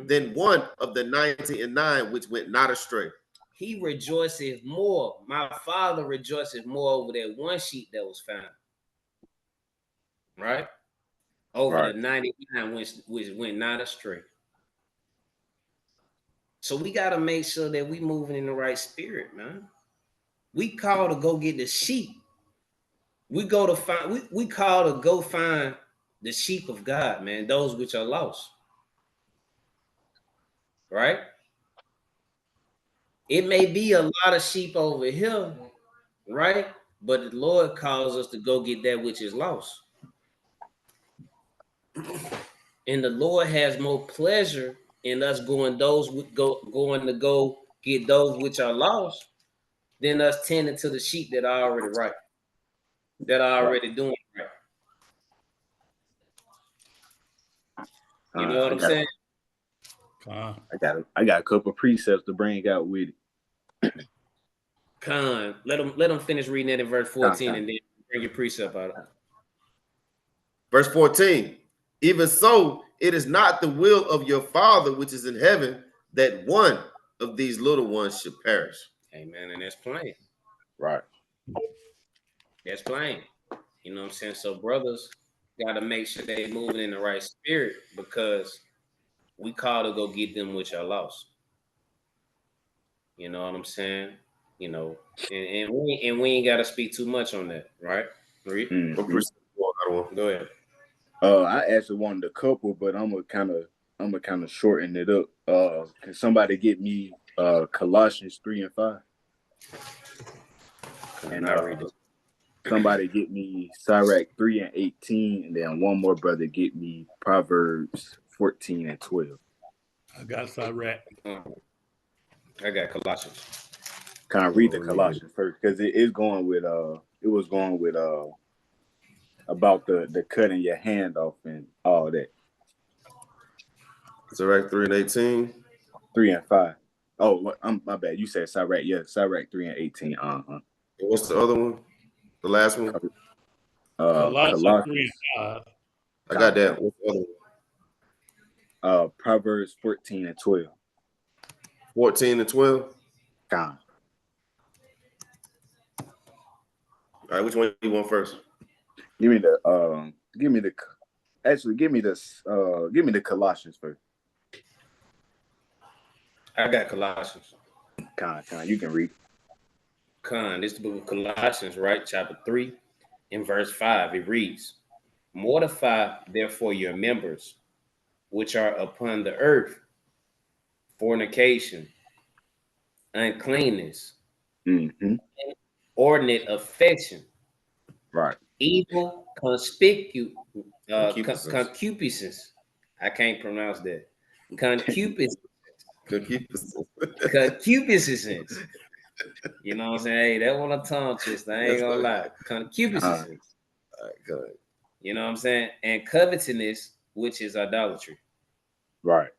than one of the 99 which went not astray. He rejoiceth more. My Father rejoiceth more over that one sheep that was found. Right? Over the 99 which went not astray. So we got to make sure that we moving in the right spirit, man. We call to go get the sheep. We call to go find the sheep of God, man, those which are lost. Right? It may be a lot of sheep over here, right? But the Lord calls us to go get that which is lost. And the Lord has more pleasure in us going to go get those which are lost than us tending to the sheep that are already right, that are already doing right. You know what I'm saying? I got a couple of precepts to bring out with it. Let them finish reading that in verse 14 and then bring your precept out. Verse 14. Even so, it is not the will of your Father which is in heaven that one of these little ones should perish. Amen. And that's plain. Right. That's plain. You know what I'm saying? So, brothers, got to make sure they moving in the right spirit, because we call to go get them which are lost. You know what I'm saying? You know, and we ain't got to speak too much on that, right? Read. Go ahead. I actually wanted a couple, but I'm gonna kind of shorten it up. Can somebody get me Colossians 3:5? And somebody get me Sirach 3:18, and then one more brother get me Proverbs 14:12. I got Sirach. I got Colossians. Kind of read the Colossians first, because it was going with about the cutting your hand off and all that. Sirach 3:18. 3:5. Oh, my bad. You said Sirach. Yeah, Sirach 3:18. What's the other one? The last one? Colossians 3:5. I got that. What's the other one? Proverbs 14:12. 14:12. God. All right, which one do you want first? Give me the Colossians first. I got Colossians. Con, you can read. This is the book of Colossians, right? Chapter 3 and verse 5. It reads, "Mortify therefore your members which are upon the earth, fornication, uncleanness, inordinate affection, right, evil concupiscence." I can't pronounce that. Concupiscence. You know what I'm saying? Hey, that one a tongue twister. I ain't gonna lie. Concupiscence. You know what I'm saying? And covetousness, which is idolatry. Right.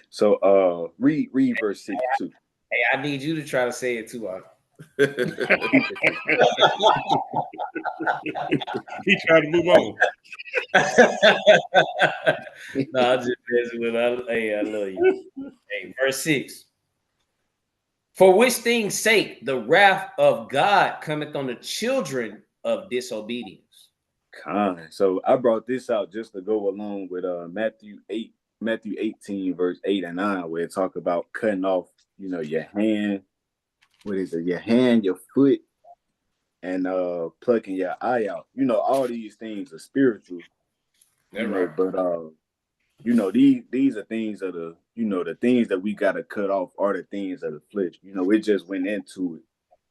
So read verse 6 too. Hey, I need you to try to say it too, He tried to move on. No, I'm just messing with it. Hey, I love you. Hey, verse 6. "For which things sake the wrath of God cometh on the children of disobedience." So I brought this out just to go along with Matthew 18, verse 8 and 9, where it talk about cutting off, your hand. What is it? Your hand, your foot, and plucking your eye out. All these things are spiritual. Right. But these are things of the things that we gotta cut off are the things of the flesh. It just went into it.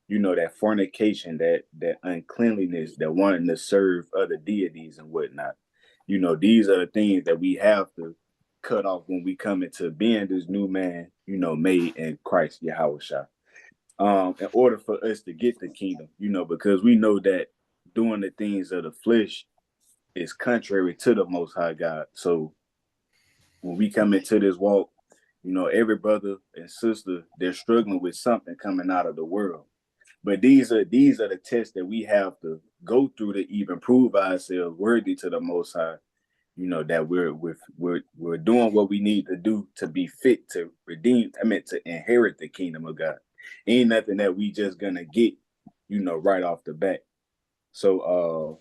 That fornication, that uncleanliness, that wanting to serve other deities and whatnot. These are the things that we have to cut off when we come into being this new man, made in Christ Yahushua. In order for us to get the kingdom, because we know that doing the things of the flesh is contrary to the Most High God. So when we come into this walk, every brother and sister, they're struggling with something coming out of the world. But these are the tests that we have to go through to even prove ourselves worthy to the Most High. That we're doing what we need to do to be fit to redeem. To inherit the kingdom of God. Ain't nothing that we just gonna get, right off the bat. So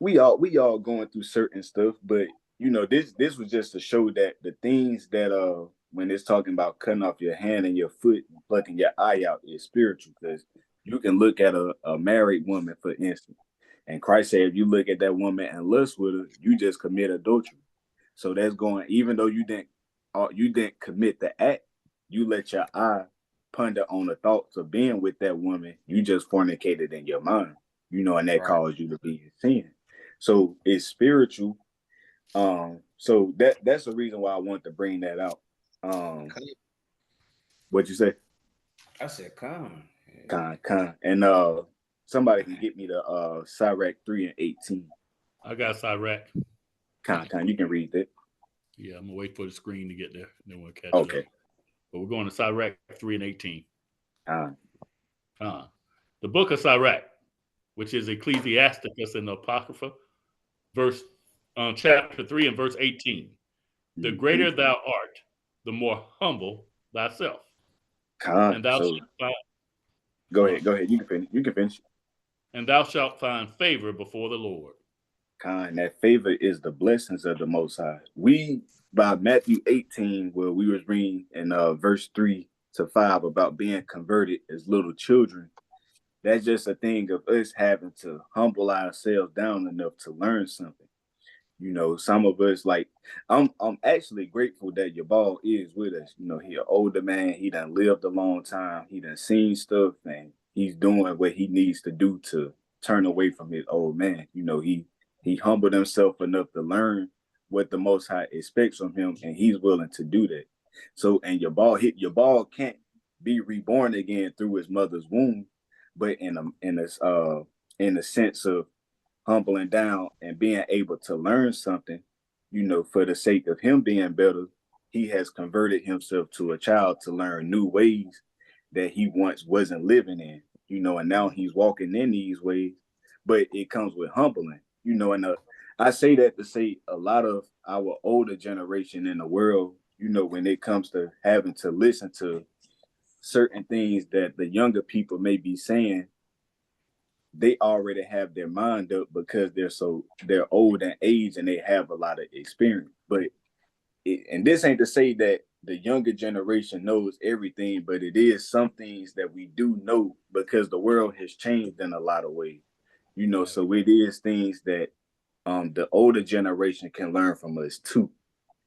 we all going through certain stuff, but this was just to show that the things that when it's talking about cutting off your hand and your foot and plucking your eye out is spiritual, because you can look at a married woman, for instance, and Christ said if you look at that woman and lust with her, you just commit adultery. So that's going, even though you didn't commit the act, you let your eye ponder on the thoughts of being with that woman, you just fornicated in your mind, and that caused you to be in sin. So it's spiritual. So that's the reason why I want to bring that out. What'd you say? I said con. And somebody can get me the Sirach 3:18. I got Sirach. Con, you can read that. Yeah, I'm gonna wait for the screen to get there, then we'll catch it up. But we're going to Sirach 3:18. The book of Sirach, which is Ecclesiasticus in the Apocrypha, chapter 3 and verse 18. The greater thou art, the more humble thyself. And thou shalt find... Go ahead. You can finish. And thou shalt find favor before the Lord. That favor is the blessings of the Most High. We, by Matthew 18, where we was reading in verse 3 to 5 about being converted as little children, that's just a thing of us having to humble ourselves down enough to learn something. You know, some of us, like, I'm actually grateful that Yabal is with us. You know, he an older man. He done lived a long time. He done seen stuff, and he's doing what he needs to do to turn away from his old man. You know, he humbled himself enough to learn what the Most High expects from him, and he's willing to do that. So, and Yabal can't be reborn again through his mother's womb, but in a sense of humbling down and being able to learn something, you know, for the sake of him being better, he has converted himself to a child to learn new ways that he once wasn't living in, you know, and now he's walking in these ways, but it comes with humbling, you know, and I say that to say a lot of our older generation in the world, you know, when it comes to having to listen to certain things that the younger people may be saying, they already have their mind up because they're old in age and they have a lot of experience. But and this ain't to say that the younger generation knows everything, but it is some things that we do know because the world has changed in a lot of ways, you know. So it is things that the older generation can learn from us too,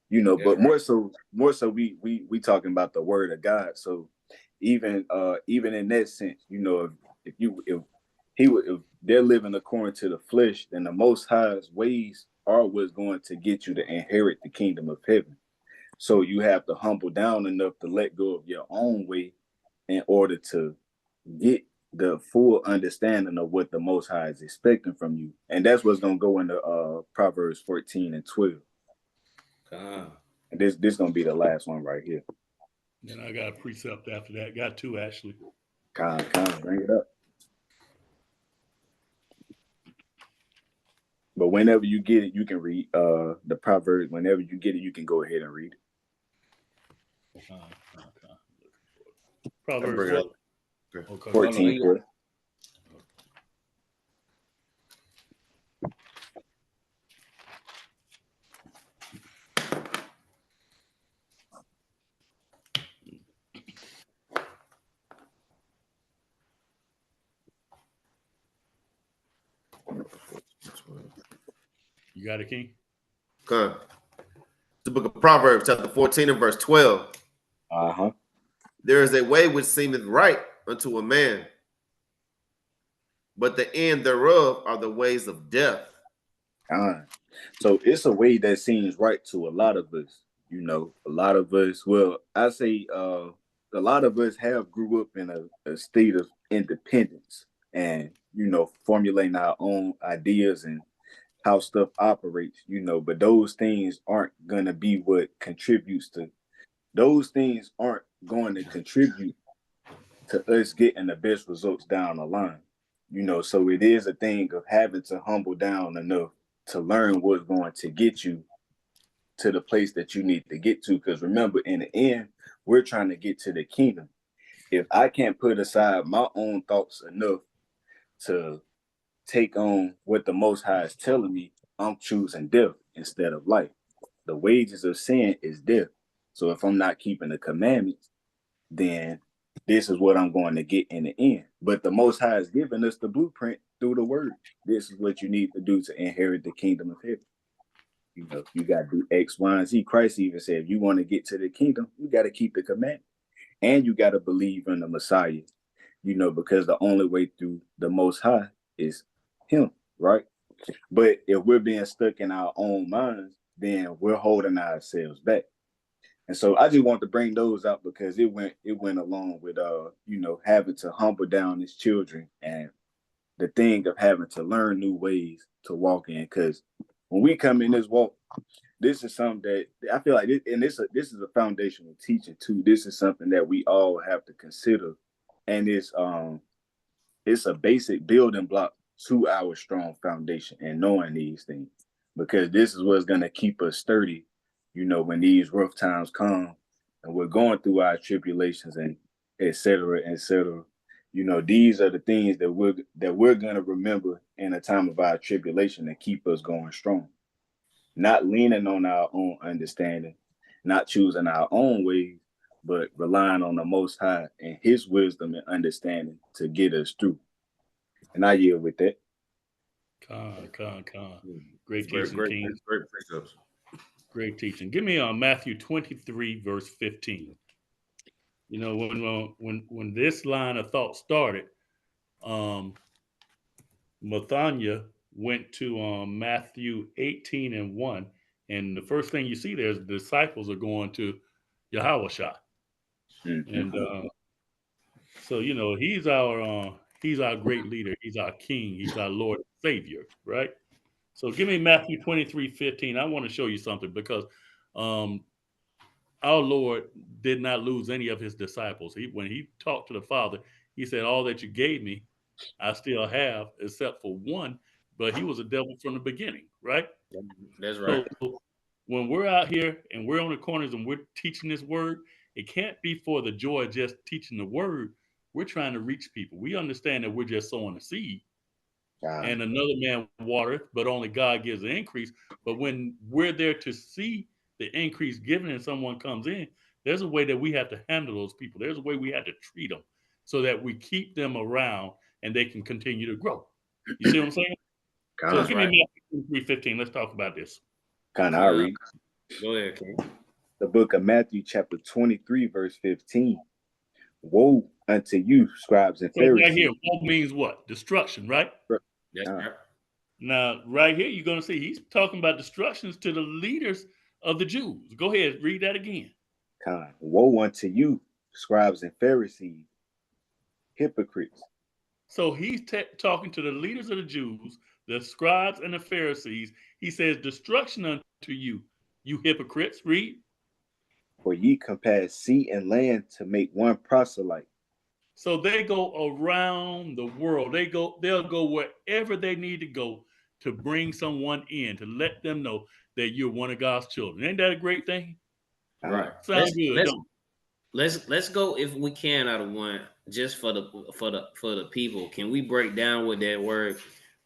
you know. But more so we talking about the word of God. So even in that sense, you know, if they're living according to the flesh, then the Most High's ways are what's going to get you to inherit the kingdom of heaven. So you have to humble down enough to let go of your own way in order to get the full understanding of what the Most High is expecting from you. And that's what's going to go into Proverbs 14 and 12. And this going to be the last one right here. Then I got a precept after that. Got two, actually. Bring it up. But whenever you get it, you can read the Proverbs. Whenever you get it, you can go ahead and read it. Proverbs what? 14. You got it, King? Okay. The book of Proverbs, chapter 14 and verse 12. There is a way which seemeth right unto a man, but the end thereof are the ways of death. So it's a way that seems right to a lot of us. You know, a lot of us, well, I say a lot of us have grew up in a state of independence and, you know, formulating our own ideas and how stuff operates, you know, but those things aren't going to be what contributes to, those things aren't going to contribute to us getting the best results down the line, you know. So it is a thing of having to humble down enough to learn what's going to get you to the place that you need to get to. Because remember, in the end, we're trying to get to the kingdom. If I can't put aside my own thoughts enough to take on what the Most High is telling me, I'm choosing death instead of life. The wages of sin is death. So if I'm not keeping the commandments, then this is what I'm going to get in the end. But the Most High has given us the blueprint through the word. This is what you need to do to inherit the kingdom of heaven. You know, you got to do X, Y, and Z. Christ even said, if you want to get to the kingdom, you got to keep the commandment. And you got to believe in the Messiah, you know, because the only way through the Most High is him, right? But if we're being stuck in our own minds, then we're holding ourselves back. And so I just want to bring those out because it went along with you know, having to humble down as children and the thing of having to learn new ways to walk in. Because when we come in this walk, this is something that I feel like, this is a foundational teaching too. This is something that we all have to consider, and it's a basic building block to our strong foundation and knowing these things, because this is what's going to keep us sturdy, you know, when these rough times come and we're going through our tribulations and et cetera, You know, these are the things that we're gonna remember in a time of our tribulation that keep us going strong. Not leaning on our own understanding, not choosing our own ways, but relying on the Most High and His wisdom and understanding to get us through. And I yield with that. Great teaching, King. Great teaching. Give me Matthew 23, verse 15. You know, when this line of thought started, Mathanya went to Matthew 18 and 1, and the first thing you see there is the disciples are going to Yahushua. Mm-hmm. And so, you know, he's our great leader. He's our king. He's our Lord and Savior, right? So give me Matthew 23, 15. I want to show you something because our Lord did not lose any of his disciples. When he talked to the Father, he said, all that you gave me, I still have, except for one, but he was a devil from the beginning, right? That's right. So when we're out here and we're on the corners and we're teaching this word, it can't be for the joy of just teaching the word. We're trying to reach people. We understand that we're just sowing a seed. And another man watereth, but only God gives the increase. But when we're there to see the increase given and someone comes in, there's a way that we have to handle those people. There's a way we have to treat them so that we keep them around and they can continue to grow. You see what I'm saying? So give me Matthew 3:15. Let's talk about this. I read. Go ahead, King. The book of Matthew, chapter 23, verse 15. Woe unto you, scribes and Pharisees. Right here, woe means what? Destruction, right? That's right. Now, right here, you're going to see he's talking about destructions to the leaders of the Jews. Go ahead, read that again. Woe unto you, scribes and Pharisees, hypocrites. So he's talking to the leaders of the Jews, the scribes and the Pharisees. He says, destruction unto you, you hypocrites. Read. For ye compass sea and land to make one proselyte. So they go around the world. They'll go wherever they need to go to bring someone in, to let them know that you're one of God's children. Ain't that a great thing? Right. Sounds good. Let's go if we can out of one just for the people. Can we break down what that word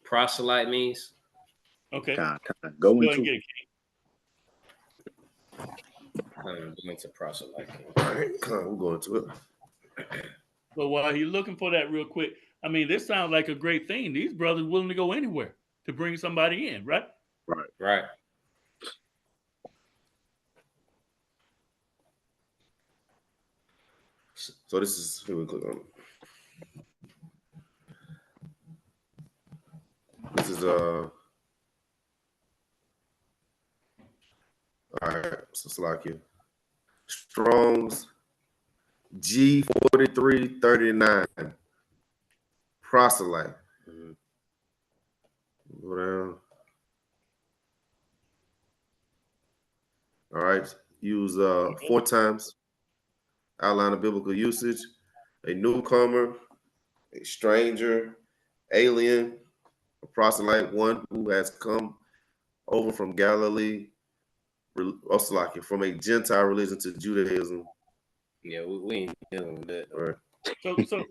proselyte means? Okay. Go into it. Go into proselyte. All right, we'll go into it. So while you're looking for that real quick, I mean, this sounds like a great thing. These brothers willing to go anywhere to bring somebody in, right? Right. So this is here we click on. This is all right. So Slovakia. Strong's G4339. Proselyte. Go down. All right. Use 4 times. Outline of biblical usage. A newcomer, a stranger, alien, a proselyte, one who has come over from Galilee, from a Gentile religion to Judaism. Yeah, we ain't dealing with that. Right.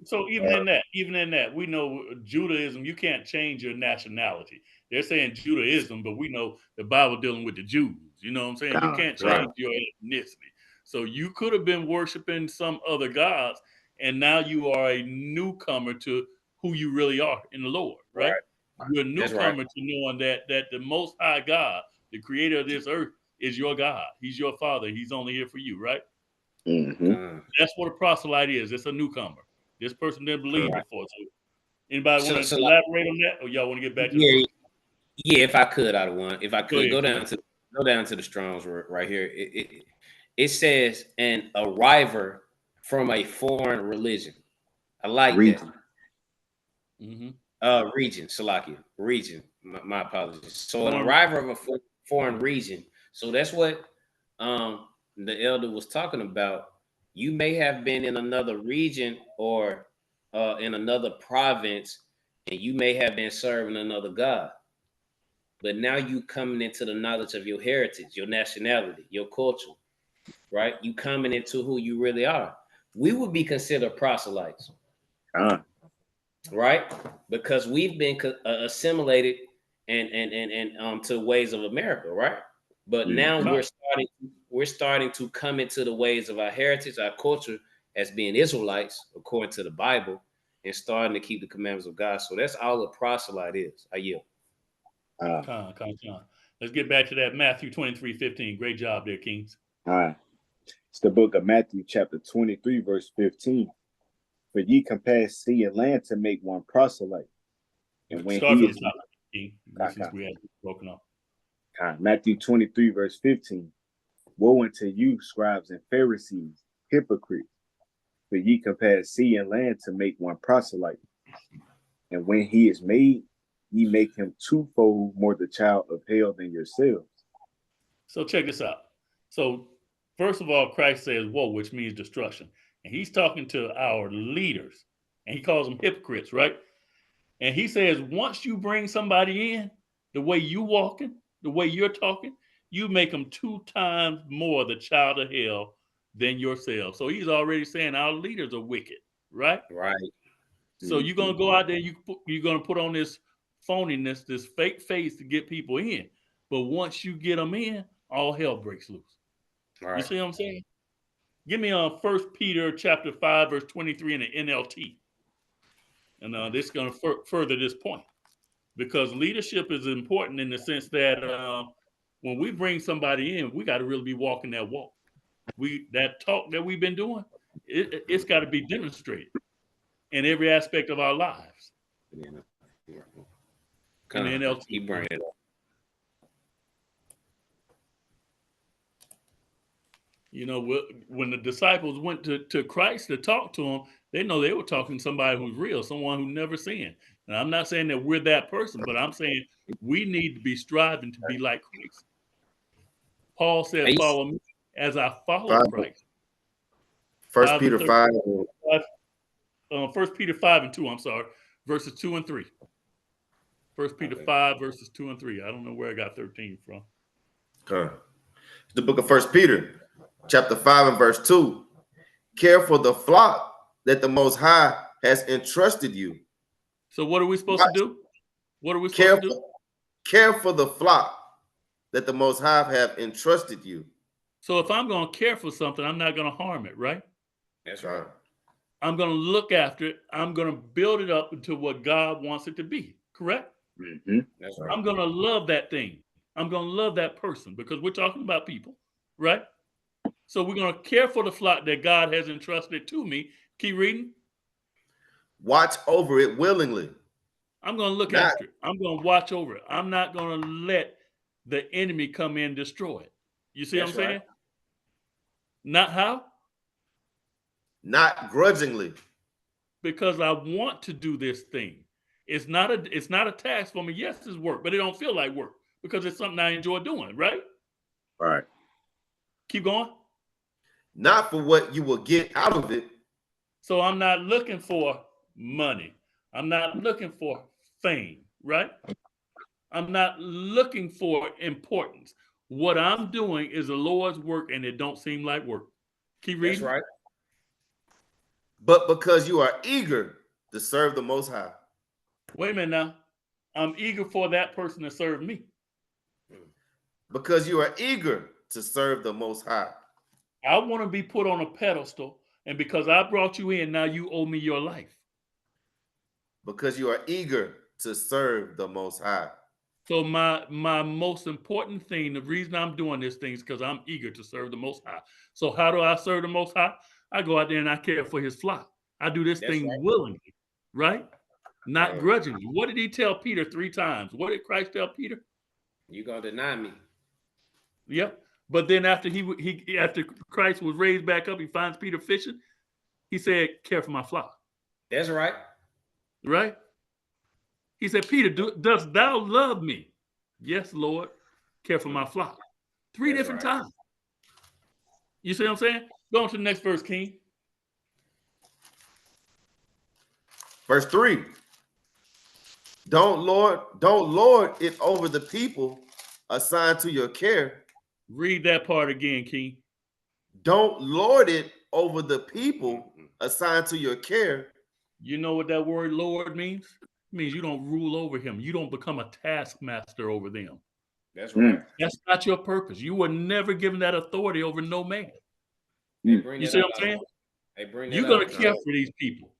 So even in that, we know Judaism, you can't change your nationality. They're saying Judaism, but we know the Bible dealing with the Jews. You know what I'm saying? You can't change your ethnicity. So you could have been worshiping some other gods, and now you are a newcomer to who you really are in the Lord, right? You're a newcomer to knowing that the Most High God, the creator of this earth, is your God. He's your Father. He's only here for you, right? Mm-hmm. That's what a proselyte is. It's a newcomer. This person didn't believe before. So anybody want to elaborate on that, or y'all want to get back to the Yeah, if I could, out of one. If I could go down to the Strong's right here. It says an arriver from a foreign religion. I like that. Mm-hmm. Region, Salakia. Region. My apologies. So an arriver of a foreign region. So that's what the elder was talking about. You may have been in another region or in another province, and you may have been serving another God. But now you coming into the knowledge of your heritage, your nationality, your culture, right? You coming into who you really are. We would be considered proselytes. Right? Because we've been assimilated and to ways of America, right? But now we're starting to come into the ways of our heritage, our culture as being Israelites, according to the Bible, and starting to keep the commandments of God. So that's all a proselyte is. I yield. Let's get back to that Matthew 23:15. Great job there, Kings. All right. It's the book of Matthew, chapter 23, verse 15. For ye can pass sea and land to make one proselyte. And when start from the top, King, since we have broken up. Matthew 23, verse 15. Woe unto you, scribes and Pharisees, hypocrites! For ye can pass sea and land to make one proselyte. And when he is made, ye make him twofold more the child of hell than yourselves. So check this out. So first of all, Christ says woe, which means destruction. And he's talking to our leaders. And he calls them hypocrites, right? And he says, once you bring somebody in, the way you walking, the way you're talking, you make them 2 times more the child of hell than yourself. So he's already saying our leaders are wicked, right? Right. So you're going to go out there, you're going to put on this phoniness, this fake face to get people in. But once you get them in, all hell breaks loose. Right. You see what I'm saying? Give me 1 Peter chapter 5, verse 23 in the NLT. And this is going to further this point. Because leadership is important in the sense that when we bring somebody in, we got to really be walking that walk. That talk that we've been doing, it's got to be demonstrated in every aspect of our lives. Keep bringing it up. You know, when the disciples went to Christ to talk to him, they know they were talking to somebody who's real, someone who never sinned. And I'm not saying that we're that person, but I'm saying we need to be striving to be like Christ. Paul said, follow me as I follow Christ. 1 Peter 5. 1 Peter 5 and 2, I'm sorry, verses 2 and 3. 1 Peter 5, verses 2 and 3. I don't know where I got 13 from. The book of 1 Peter, chapter 5 and verse 2. Care for the flock that the Most High has entrusted you. So what are we supposed to do? What are we supposed to do? Care for the flock that the Most High have entrusted you. So if I'm going to care for something, I'm not going to harm it, right? That's right. I'm going to look after it. I'm going to build it up into what God wants it to be, correct? Mm-hmm. That's right. I'm going to love that thing. I'm going to love that person because we're talking about people, right? So we're going to care for the flock that God has entrusted to me. Keep reading. Watch over it willingly. I'm going to look after it. I'm going to watch over it. I'm not going to let the enemy come in and destroy it. You see what I'm saying? Not how? Not grudgingly. Because I want to do this thing. It's not a task for me. Yes, it's work, but it don't feel like work because it's something I enjoy doing, right? All right. Keep going. Not for what you will get out of it. So I'm not looking for money. I'm not looking for fame, right? I'm not looking for importance. What I'm doing is the Lord's work and it don't seem like work. Keep reading. That's right. But because you are eager to serve the Most High. Wait a minute now. I'm eager for that person to serve me. Because you are eager to serve the Most High. I want to be put on a pedestal, and because I brought you in, now you owe me your life. Because you are eager to serve the Most High. So my most important thing, the reason I'm doing this thing is because I'm eager to serve the Most High. So how do I serve the Most High? I go out there and I care for his flock. I do this thing willingly, right? Not grudgingly. What did he tell Peter 3 times? What did Christ tell Peter? You're going to deny me. Yep. But then after after Christ was raised back up, he finds Peter fishing. He said, care for my flock. That's right. Right? He said, Peter, dost thou love me? Yes, Lord. Care for my flock. 3 different times. You see what I'm saying? Go on to the next verse, King. Verse 3. Don't lord it over the people assigned to your care. Read that part again, King. Don't lord it over the people assigned to your care, You know what that word Lord means? It means you don't rule over him. You don't become a taskmaster over them. That's right. That's not your purpose. You were never given that authority over no man. You see what I'm saying? You're going to care for these people.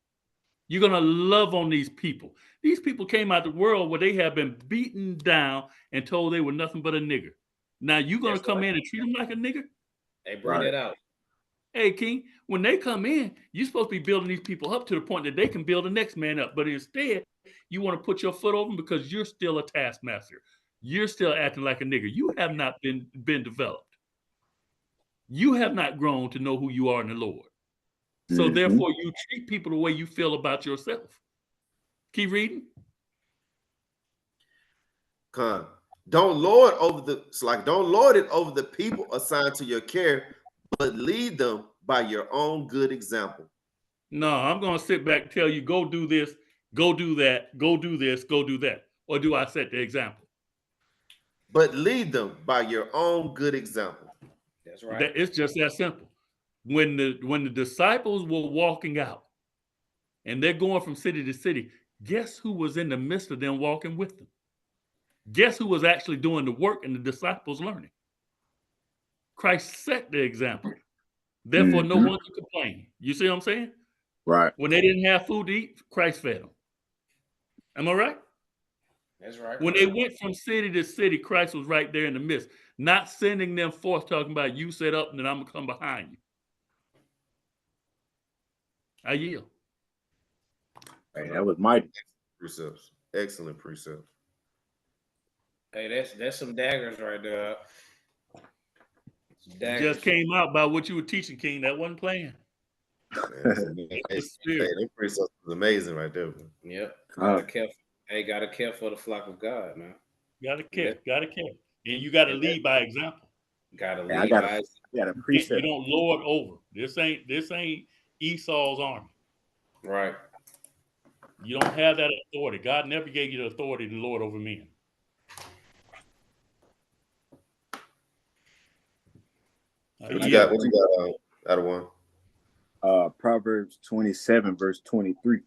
You're going to love on these people. These people came out the world where they have been beaten down and told they were nothing but a nigger. Now you're going to come in and treat them like a nigger? They bring it out. Hey, King, when they come in, you're supposed to be building these people up to the point that they can build the next man up. But instead, you want to put your foot over them because you're still a taskmaster. You're still acting like a nigger. You have not been developed. You have not grown to know who you are in the Lord. So therefore, you treat people the way you feel about yourself. Keep reading. Don't lord it over the people assigned to your care, but lead them by your own good example. No, I'm going to sit back and tell you, go do this, go do that, go do this, go do that. Or do I set the example? But lead them by your own good example. That's right. It's just that simple. When the disciples were walking out and they're going from city to city, guess who was in the midst of them walking with them? Guess who was actually doing the work and the disciples learning? Christ set the example. Therefore, no one can complain. You see what I'm saying? Right. When they didn't have food to eat, Christ fed them. Am I right? That's right. When they went from city to city, Christ was right there in the midst, not sending them forth talking about you set up and then I'm going to come behind you. I yield. Hey, that was mighty. Precepts. Excellent precepts. Hey, that's some daggers right there. Daggers. Just came out by what you were teaching, King. That wasn't playing. That precepts was amazing right there. Yep. Gotta care for the flock of God, man. Gotta care. And you gotta lead by example. Gotta lead by example. You don't lord over. This ain't Esau's army. Right. You don't have that authority. God never gave you the authority to lord over men. What you got out of one? Proverbs 27, verse 23.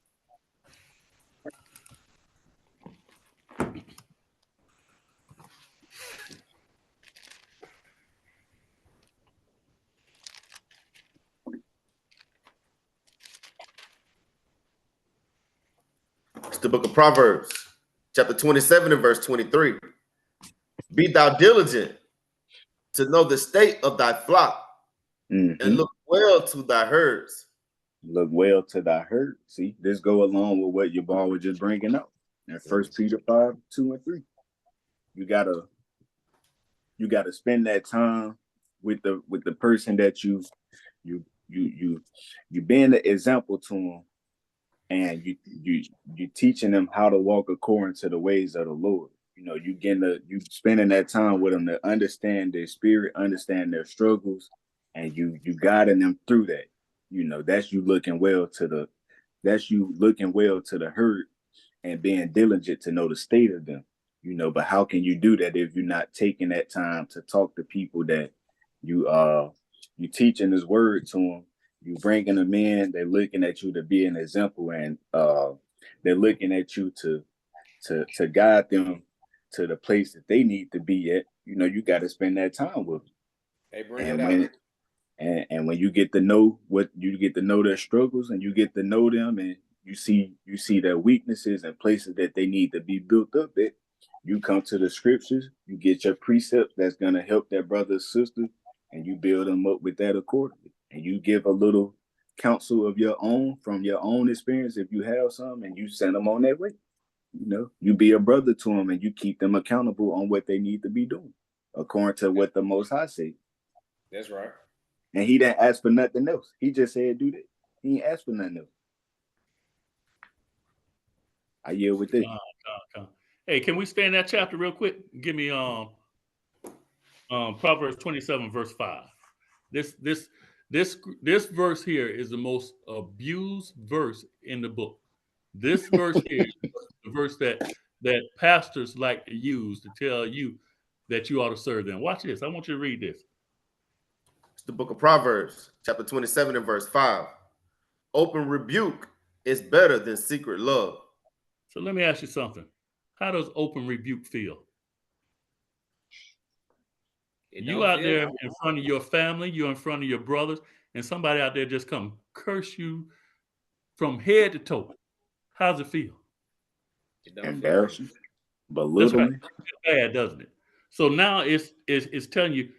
It's the book of Proverbs, chapter 27 and verse 23. Be thou diligent to know the state of thy flock, and look well to thy herds. Look well to thy herd. See, this go along with what your ball was just bringing up. And 1 Peter 5, 2 and 3. You gotta spend that time with the person that you being the example to them, and you teaching them how to walk according to the ways of the Lord. You know, you spending that time with them to understand their spirit, understand their struggles, and you guiding them through that. You know, that's you looking well to the herd and being diligent to know the state of them. You know, but how can you do that if you're not taking that time to talk to people that you teaching this word to them? You bringing them in, they're looking at you to be an example, and they're looking at you to guide them to the place that they need to be at. You know, you got to spend that time with them. They bring it out. And when you get to know their struggles, and you get to know them, and you see their weaknesses and places that they need to be built up at, you come to the scriptures, you get your precepts that's going to help their brothers, sisters, and you build them up with that accordingly. And you give a little counsel of your own from your own experience if you have some, and you send them on their way. You know, you be a brother to them, and you keep them accountable on what they need to be doing according to what the Most High say. That's right. And he didn't ask for nothing else. He just said, do that. He ain't asked for nothing else. I yield with this. Hey, can we stay in that chapter real quick? Give me Proverbs 27, verse 5. This verse here is the most abused verse in the book. This verse here is the verse that pastors like to use to tell you that you ought to serve them. Watch this. I want you to read this. It's the book of Proverbs, chapter 27 and verse 5. Open rebuke is better than secret love. So let me ask you something. How does open rebuke feel? You out there in front of your family, you're in front of your brothers, and somebody out there just come curse you from head to toe. How's it feel? Embarrassing, That's right. belittling. It's bad, doesn't it? So now it's telling you,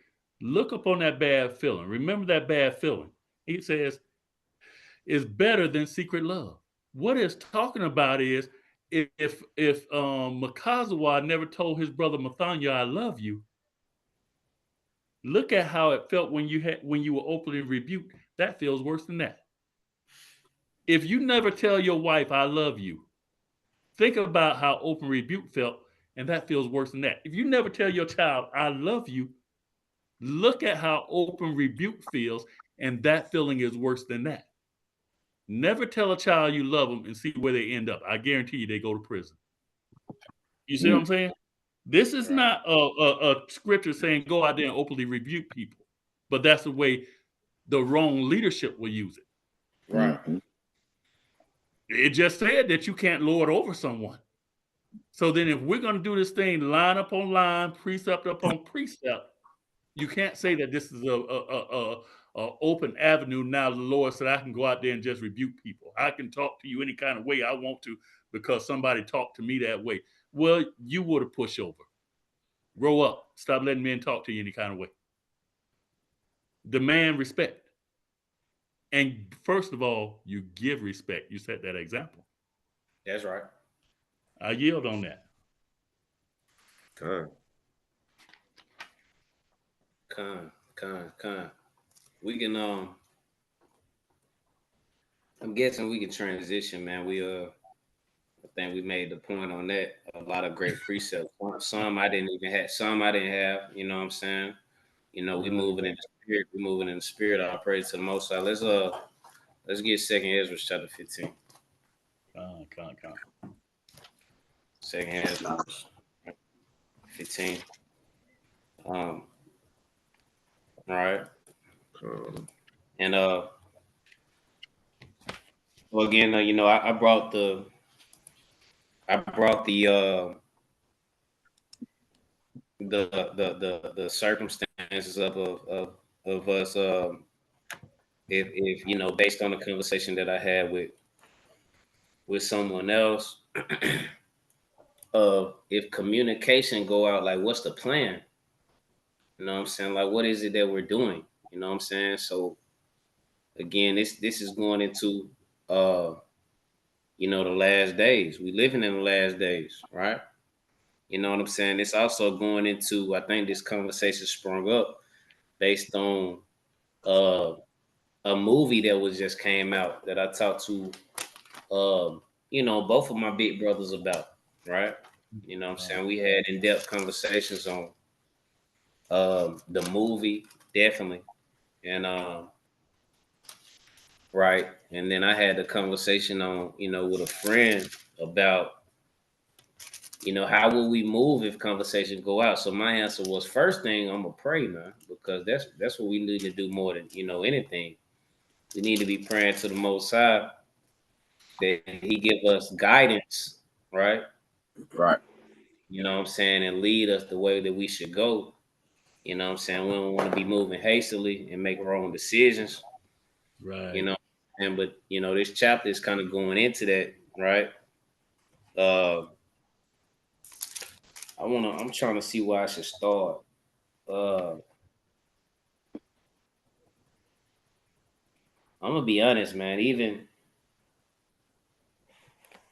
look upon that bad feeling. Remember that bad feeling. He says, it's better than secret love. What it's talking about is if Makazawa never told his brother Mathanya, I love you, look at how it felt when you were openly rebuked. That feels worse than that. If you never tell your wife, I love you, think about how open rebuke felt, and that feels worse than that. If you never tell your child, I love you, look at how open rebuke feels, and that feeling is worse than that. Never tell a child you love them and see where they end up. I guarantee you they go to prison. You see what I'm saying? This is not a scripture saying go out there and openly rebuke people, but that's the way the wrong leadership will use it. Right. It just said that you can't lord over someone. So then if we're going to do this thing line upon line, precept upon precept, you can't say that this is a open avenue. Now the Lord said I can go out there and just rebuke people. I can talk to you any kind of way I want to because somebody talked to me that way. Well, you would have pushed over. Grow up. Stop letting men talk to you any kind of way. Demand respect. And first of all, you give respect. You set that example. That's right. I yield on that. Con. We can I'm guessing we can transition, man. I think we made the point on that. A lot of great precepts. Some I didn't even have. Some I didn't have. You know what I'm saying? You know, we moving in the spirit. We moving in the spirit. I praise to the Most High. Let's get 2nd Ezra chapter 15. Second Ezra 15. All right. And well, again, you know, I brought the circumstances of us if you know, based on the conversation that I had with someone else, if communication go out, like what's the plan? You know what I'm saying? Like what is it that we're doing? You know what I'm saying? So again, this is going into you know, the last days. We living in the last days, right? You know what I'm saying? It's also going into, I think this conversation sprung up based on a movie that was just came out that I talked to you know, both of my big brothers about, right? You know what I'm saying? We had in-depth conversations on the movie, definitely. And right. And then I had a conversation on, you know, with a friend about, you know, how will we move if conversations go out? So my answer was, first thing, I'm gonna pray, man, because that's what we need to do more than, you know, anything. We need to be praying to the Most High that He give us guidance, right? Right. You know what I'm saying, and lead us the way that we should go. You know what I'm saying? We don't want to be moving hastily and make wrong decisions. Right. You know, and but you know, this chapter is kind of going into that, right? I'm trying to see where I should start. I'm gonna be honest, man. Even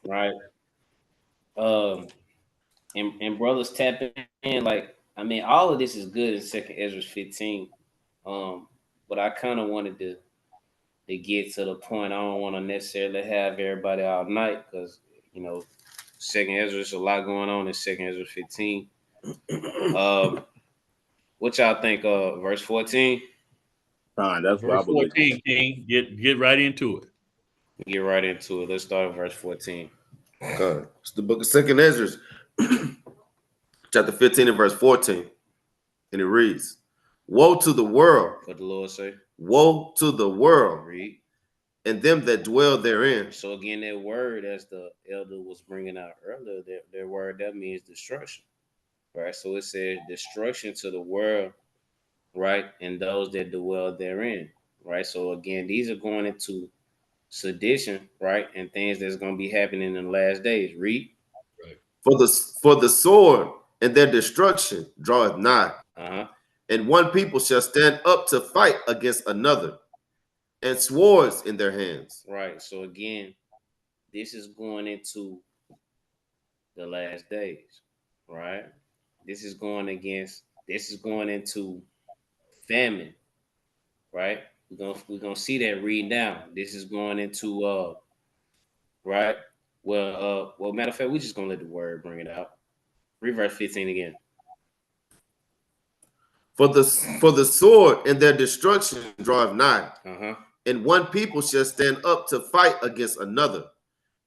right, and brothers tapping in, like, I mean, all of this is good in 2nd Ezra 15. But I kind of wanted to get to the point. I don't want to necessarily have everybody all night because you know, 2nd Ezra, there's a lot going on in 2nd Ezra 15. What y'all think of verse 14? That's verse 14, King. Get right into it. Get right into it. Let's start at verse 14. It's the book of 2nd Ezra, chapter 15 and verse 14. And it reads, woe to the world. What the Lord say? Woe to the world. Read. and them that dwell therein. So again, that word, as the elder was bringing out earlier, that word, that means destruction, right? So it says destruction to the world, right, and those that dwell therein, right? So again, these are going into sedition, right, and things that's going to be happening in the last days. Read. Right. For the sword and their destruction draweth nigh, and one people shall stand up to fight against another, and swords in their hands. Right. So again, this is going into the last days, right? This is going into famine, right? We're gonna see that reading down. This is going into right. Well, matter of fact, we're just gonna let the word bring it out. Read verse 15 again. For the sword and their destruction draweth nigh, and one people shall stand up to fight against another,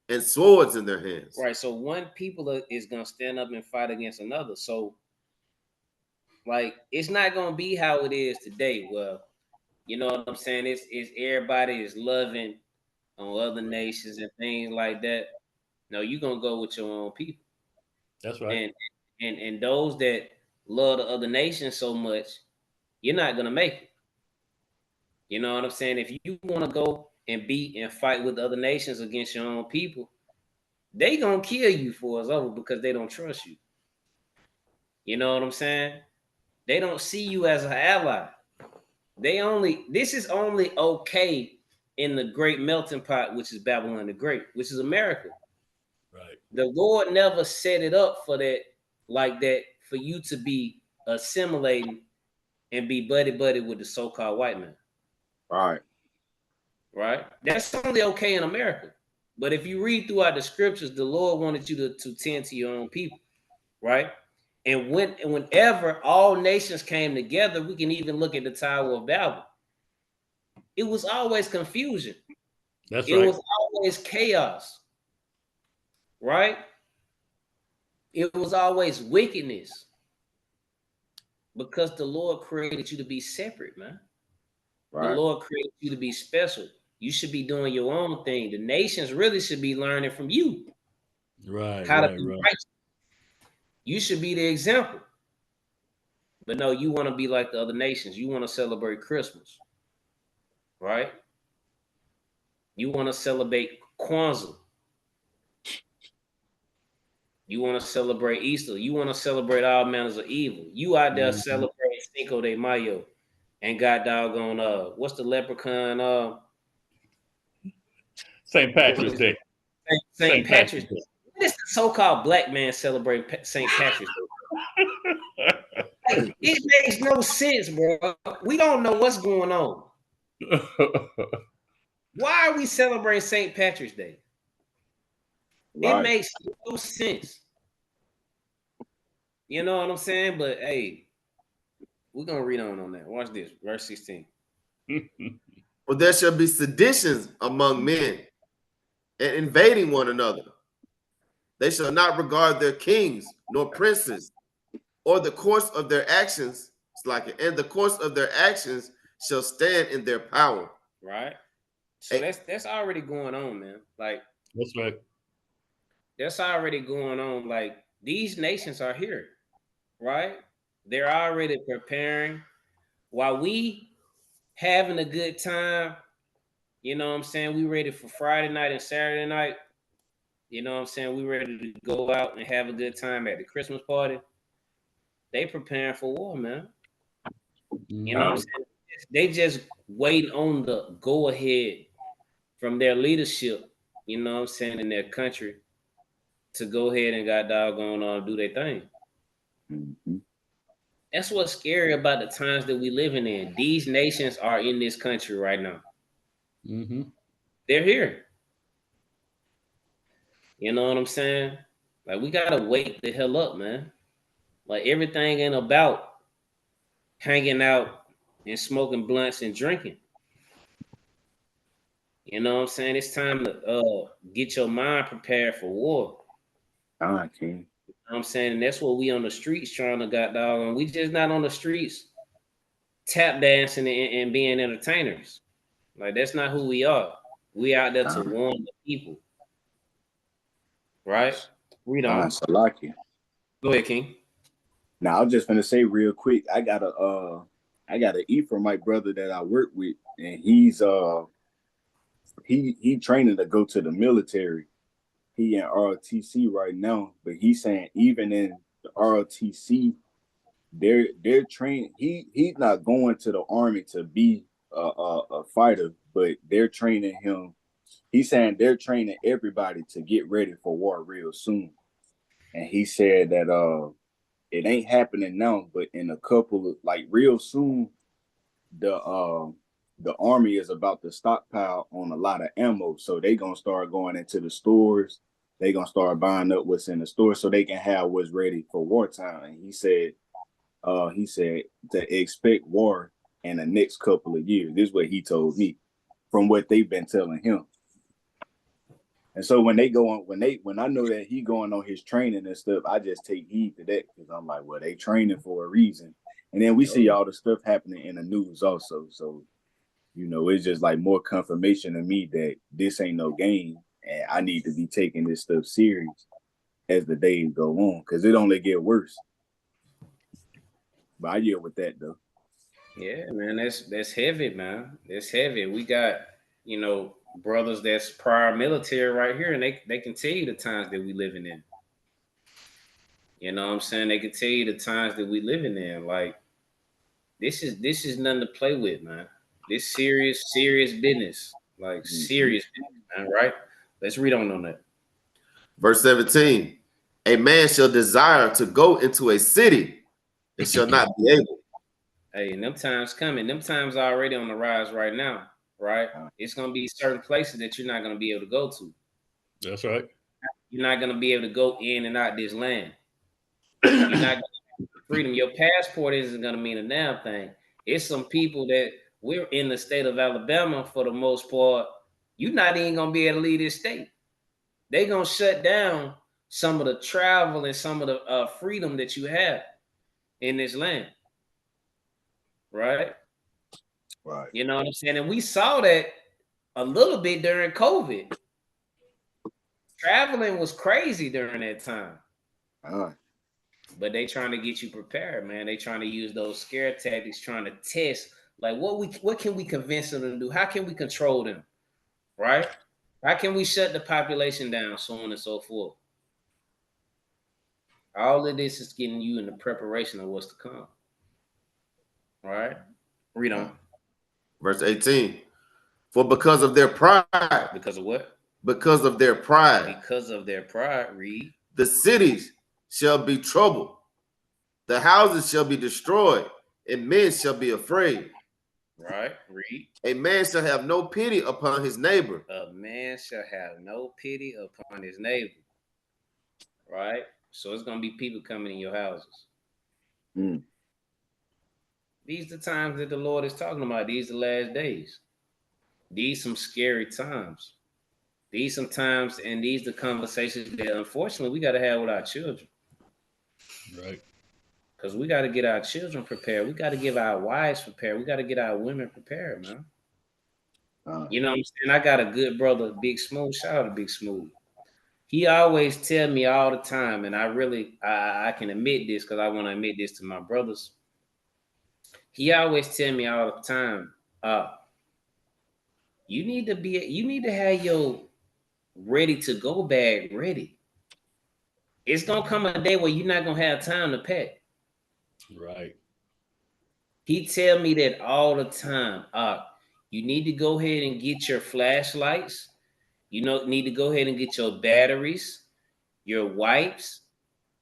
and swords in their hands. Right. So one people is gonna stand up and fight against another. So, like, it's not gonna be how it is today. Well, you know what I'm saying? It's everybody is loving on other nations and things like that. No, you're gonna go with your own people. That's right. And those that love the other nations so much, you're not gonna make it. You know what I'm saying? If you want to go and beat and fight with other nations against your own people, they gonna kill you before it's over because they don't trust you. You know what I'm saying? They don't see you as an ally. This is only okay in the great melting pot, which is Babylon the Great, which is America. Right. The Lord never set it up for that, like that, for you to be assimilating and be buddy with the so-called white man. Right. That's only okay in America. But if you read throughout the scriptures, the Lord wanted you to tend to your own people, right? And whenever all nations came together, we can even look at the Tower of Babel. It was always confusion. That's right. It was always chaos, right? It was always wickedness. Because the Lord created you to be separate, man. Right. The Lord created you to be special. You should be doing your own thing. The nations really should be learning from you. Right. How to be righteous. You should be the example. But no, you want to be like the other nations. You want to celebrate Christmas, right? You want to celebrate Kwanzaa. You want to celebrate Easter. You want to celebrate all manners of evil. You out there celebrating Cinco de Mayo and got doggone what's the leprechaun St. Patrick's Day. St. Patrick's Day. What is the so-called black man celebrating St. Patrick's Day? Like, it makes no sense, bro. We don't know what's going on. Why are we celebrating St. Patrick's Day? Right. It makes no sense. You know what I'm saying? But hey, we're gonna read on that. Watch this, verse 16. For there shall be seditions among men, and invading one another. They shall not regard their kings nor princes, or the course of their actions. It's like, and the course of their actions shall stand in their power. Right. So that's already going on, man. Like, that's right. That's already going on. Like, these nations are here, right? They're already preparing. While we having a good time, you know what I'm saying? We ready for Friday night and Saturday night. You know what I'm saying? We ready to go out and have a good time at the Christmas party. They preparing for war, man. You know what I'm saying? They just waiting on the go ahead from their leadership, you know what I'm saying, in their country to go ahead and got doggone on do their thing. Mm-hmm. That's what's scary about the times that we living in. These nations are in this country right now. Mm-hmm. They're here. You know what I'm saying? Like, we gotta wake the hell up, man. Like, everything ain't about hanging out and smoking blunts and drinking. You know what I'm saying? It's time to get your mind prepared for war. I can. You know what I'm saying? And that's what we on the streets trying to got dog on. We just not on the streets tap dancing and being entertainers. Like, that's not who we are. We out there to warn the people. Right? Read on. Salaki. Go ahead, King. Now I was just gonna say real quick, I got an E from my brother that I work with, and he's he training to go to the military. He in ROTC right now, but he's saying even in the ROTC, they're training. He's not going to the army to be a fighter, but they're training him. He's saying they're training everybody to get ready for war real soon. And he said that it ain't happening now, but in a couple of like real soon, the army is about to stockpile on a lot of ammo. So they gonna start going into the stores. They gonna start buying up what's in the store so they can have what's ready for wartime. And he said to expect war in the next couple of years. This is what he told me from what they've been telling him. And so when I know that he going on his training and stuff, I just take heed to that because I'm like, well, they training for a reason. And then we see all the stuff happening in the news also. So, it's just like more confirmation to me that this ain't no game and I need to be taking this stuff serious as the days go on because it only get worse. But I deal with that though. Yeah, man, that's heavy, man. That's heavy. We got, brothers that's prior military right here, and they can tell you the times that we living in. You know what I'm saying? They can tell you the times that we living in. Like, this is nothing to play with, man. This serious business. Like serious business, man, right? Let's read on that. Verse 17. A man shall desire to go into a city and shall not be able. Hey, and them times coming. Them times are already on the rise right now. Right? It's gonna be certain places that you're not gonna be able to go to. That's right. You're not gonna be able to go in and out this land. You're not gonna have freedom. Your passport isn't gonna mean a damn thing. It's some people that we're in the state of Alabama for the most part. You're not even gonna be able to leave this state. They're gonna shut down some of the travel and some of the freedom that you have in this land. Right? Right. You know what I'm saying? And we saw that a little bit during COVID. Traveling was crazy during that time. But they trying to get you prepared, man. They trying to use those scare tactics, trying to test, like what can we convince them to do? How can we control them? Right? How can we shut the population down, so on and so forth? All of this is getting you in the preparation of what's to come. All right? Read on. Verse 18. For because of their pride. Because of what? Because of their pride. Because of their pride, read. The cities shall be troubled. The houses shall be destroyed, and men shall be afraid. Right, read. A man shall have no pity upon his neighbor. A man shall have no pity upon his neighbor. Right? So it's going to be people coming in your houses. These are the times that the Lord is talking about. These are the last days. These some scary times. These some times, and these the conversations that unfortunately we got to have with our children. Right. Because we got to get our children prepared. We got to get our wives prepared. We got to get our women prepared, man. You know what I'm saying? I got a good brother, Big Smooth. Shout out to Big Smooth. He always tell me all the time, and I can admit this because I want to admit this to my brothers. He always tell me all the time, you need to have your ready to go bag ready. It's gonna come a day where you're not gonna have time to pack. Right. He tell me that all the time. You need to go ahead and get your flashlights. You need to go ahead and get your batteries, your wipes,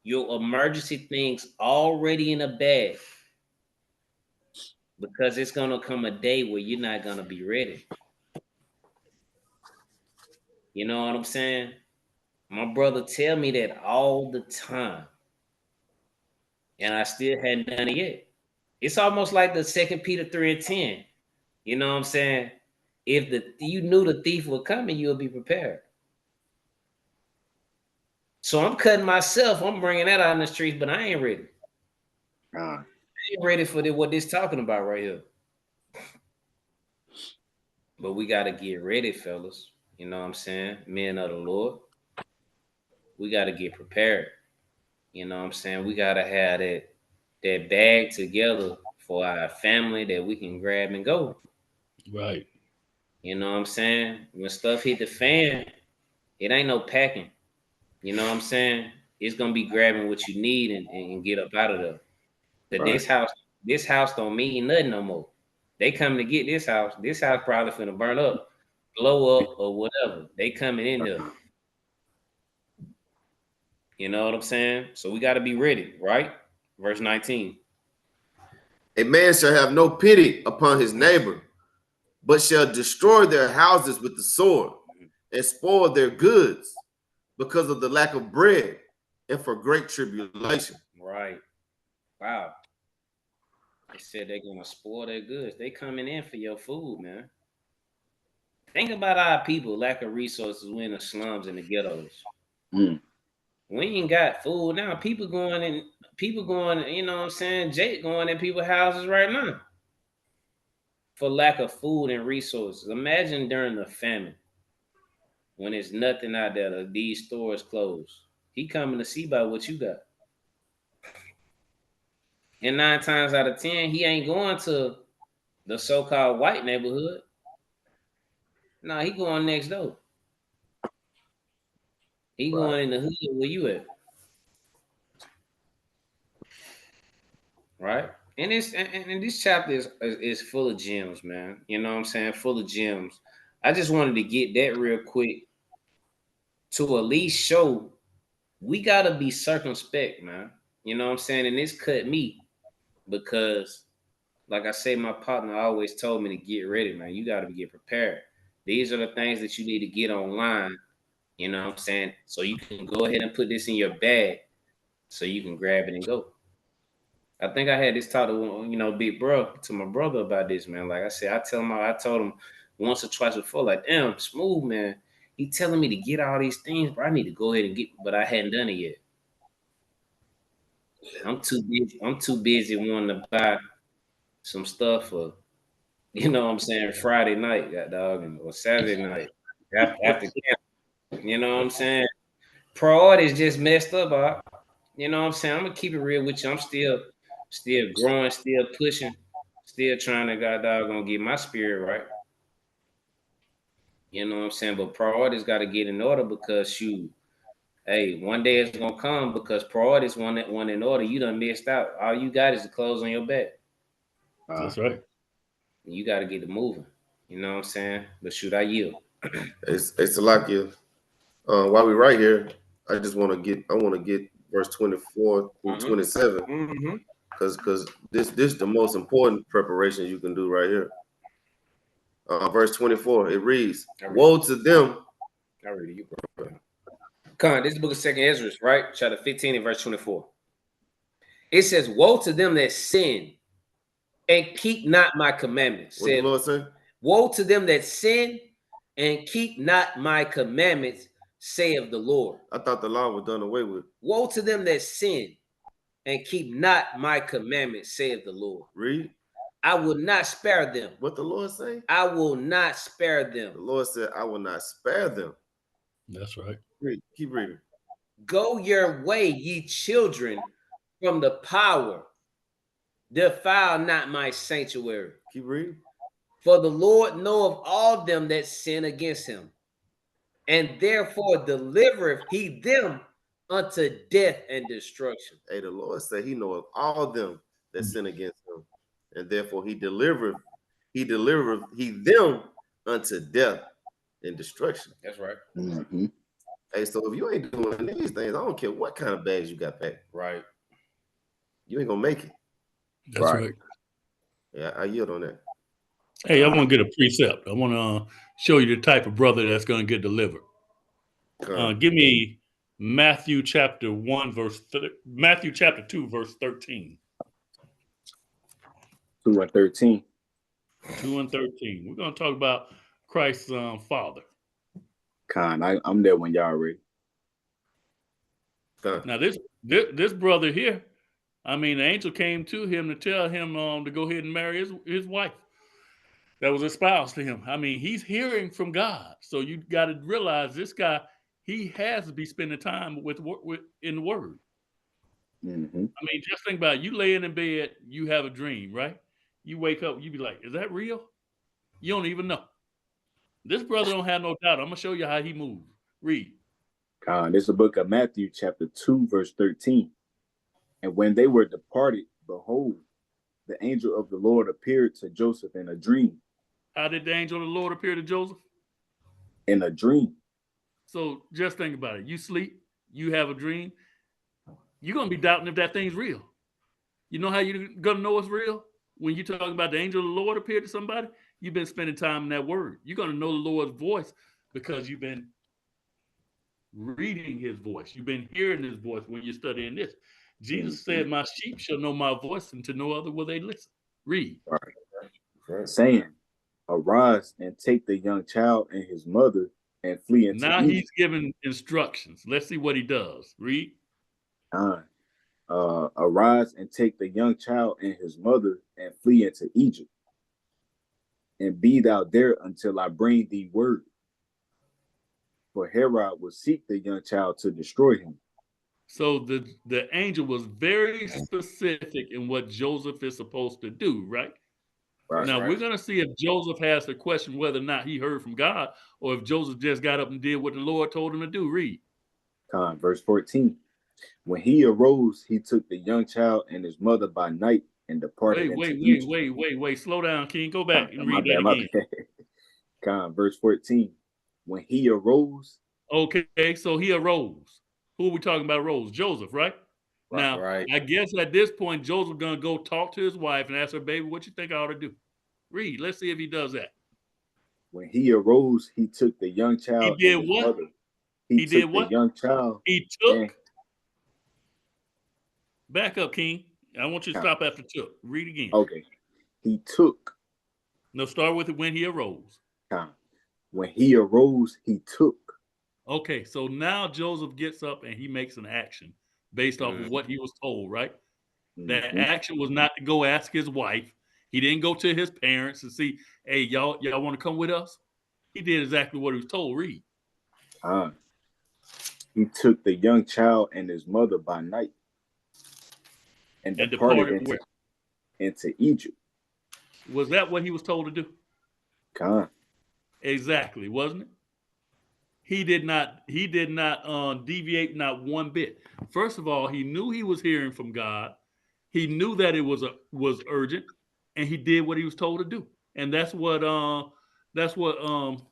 your emergency things already in a bag. Because it's gonna come a day where you're not gonna be ready. You know what I'm saying? My brother tell me that all the time. And I still hadn't done it yet. It's almost like the 2 Peter 3:10. You know what I'm saying? If you knew the thief was coming, you'll be prepared. So I'm cutting myself. I'm bringing that out in the streets, but I ain't ready. I ain't ready for what this talking about right here. But we got to get ready, fellas. You know what I'm saying? Men of the Lord. We got to get prepared. You know what I'm saying? We got to have that bag together for our family that we can grab and go. Right. You know what I'm saying? When stuff hit the fan, it ain't no packing. You know what I'm saying? It's gonna be grabbing what you need and get up out of there. But Right. this house don't mean nothing no more. They coming to get this house. This house probably finna burn up, blow up, or whatever. They coming in there. You know what I'm saying? So we got to be ready, right? Verse 19. A man shall have no pity upon his neighbor, but shall destroy their houses with the sword and spoil their goods because of the lack of bread and for great tribulation. Right. Wow. They said they're gonna spoil their goods. They coming in for your food, man. Think about our people, lack of resources. We in the slums and the ghettos. We ain't got food now. People going, you know what I'm saying? Jake going in people's houses right now for lack of food and resources. Imagine during the famine when there's nothing out there, these stores closed. He coming to see about what you got. And 9 times out of 10, he ain't going to the so-called white neighborhood. No, he going next door. He going in the hood where you at. Right? And this chapter is full of gems, man. You know what I'm saying? Full of gems. I just wanted to get that real quick to at least show we gotta be circumspect, man. You know what I'm saying? And this cut me because, like I say, my partner always told me to get ready, man. You gotta get prepared. These are the things that you need to get online. You know what I'm saying? So you can go ahead and put this in your bag so you can grab it and go. I think I had this talk to big bro to my brother about this, man. Like I said, I told him once or twice before, like, damn, Smooth, man. He telling me to get all these things, but I need to go ahead and get, but I hadn't done it yet. I'm too busy wanting to buy some stuff for, you know what I'm saying, Friday night, or Saturday night after camp. You know what I'm saying? Priorities just messed up. You know what I'm saying? I'm gonna keep it real with you. I'm still growing, still pushing, still trying to gonna get my spirit right. You know what I'm saying? But priorities got to get in order because hey, one day it's gonna come because priorities one in order. You done missed out. All you got is the clothes on your back. That's right. You got to get it moving. You know what I'm saying? But shoot, I yield. It's a lot, you. While we're right here, I want to get verse 24 through 27 because this is the most important preparation you can do right here. Verse 24, it reads, "Woe to them." I read you, bro. Come on, this is the book of 2nd Ezra, right? Chapter 15 and verse 24. It says, "Woe to them that sin and keep not my commandments." What the Lord say? Woe to them that sin and keep not my commandments, saith the Lord. I thought the law was done away with. Woe to them that sin and keep not my commandments, saith the Lord. Read. I will not spare them. What the Lord say? I will not spare them. The Lord said, I will not spare them. That's right. Read. Keep reading. Go your way, ye children, from the power. Defile not my sanctuary. Keep reading. For the Lord knoweth all them that sin against him, and therefore delivereth he them unto death and destruction. Hey, the Lord said he knoweth all them that sin against him, and therefore he delivereth he them unto death and destruction. That's right. Mm-hmm. Hey, so if you ain't doing these things, I don't care what kind of bags you got packed. Right. You ain't gonna make it. That's right. Yeah, I yield on that. Hey, I want to get a precept. I want to show you the type of brother that's going to get delivered. Give me Matthew chapter 2, verse 13. 2 and 13. 2 and 13. We're going to talk about Christ's father. I'm there when y'all ready. Now, this brother here, I mean, the angel came to him to tell him to go ahead and marry his wife. that was espoused to him. I mean, he's hearing from God. So you got to realize this guy, he has to be spending time with in the Word. Mm-hmm. I mean, just think about it. You laying in bed, you have a dream, right? You wake up, you be like, is that real? You don't even know. This brother don't have no doubt. I'm going to show you how he moves. Read. This is the book of Matthew, chapter 2, verse 13. And when they were departed, behold, the angel of the Lord appeared to Joseph in a dream. How did the angel of the Lord appear to Joseph? In a dream. So just think about it. You sleep, you have a dream. You're going to be doubting if that thing's real. You know how you're going to know it's real? When you're talking about the angel of the Lord appeared to somebody, you've been spending time in that word. You're going to know the Lord's voice because you've been reading his voice. You've been hearing his voice when you're studying this. Jesus said, my sheep shall know my voice, and to no other will they listen. Read. Right. Saying, arise and take the young child and his mother and flee into Now Egypt. he's giving instructions. Let's see what he does. Read. Arise and take the young child and his mother and flee into Egypt. And be thou there until I bring thee word. For Herod will seek the young child to destroy him. So the angel was very specific in what Joseph is supposed to do, right? Now, we're going to see if Joseph has to question whether or not he heard from God or if Joseph just got up and did what the Lord told him to do. Read. Verse 14. When he arose, he took the young child and his mother by night and departed. Wait. Slow down, King. Go back and read that again. Verse 14. When he arose. Okay, so he arose. Who are we talking about arose? Joseph, right? Now, I guess at this point, Joseph going to go talk to his wife and ask her, baby, what you think I ought to do? Read. Let's see if he does that. When he arose, he took the young child. He did what? Mother. He did what? The young child. He took. Back up, King. I want you to stop after took. Read again. Okay. He took. No, start with it when he arose. When he arose, he took. Okay, so now Joseph gets up and he makes an action based off of what he was told, right? That action was not to go ask his wife. He didn't go to his parents and see, hey, y'all want to come with us? He did exactly what he was told. Read. He took the young child and his mother by night and departed into Egypt. Was that what he was told to do? Exactly, wasn't it? He did not deviate not one bit. First of all, he knew he was hearing from God. He knew that it was urgent, and he did what he was told to do. And that's what Nathaniel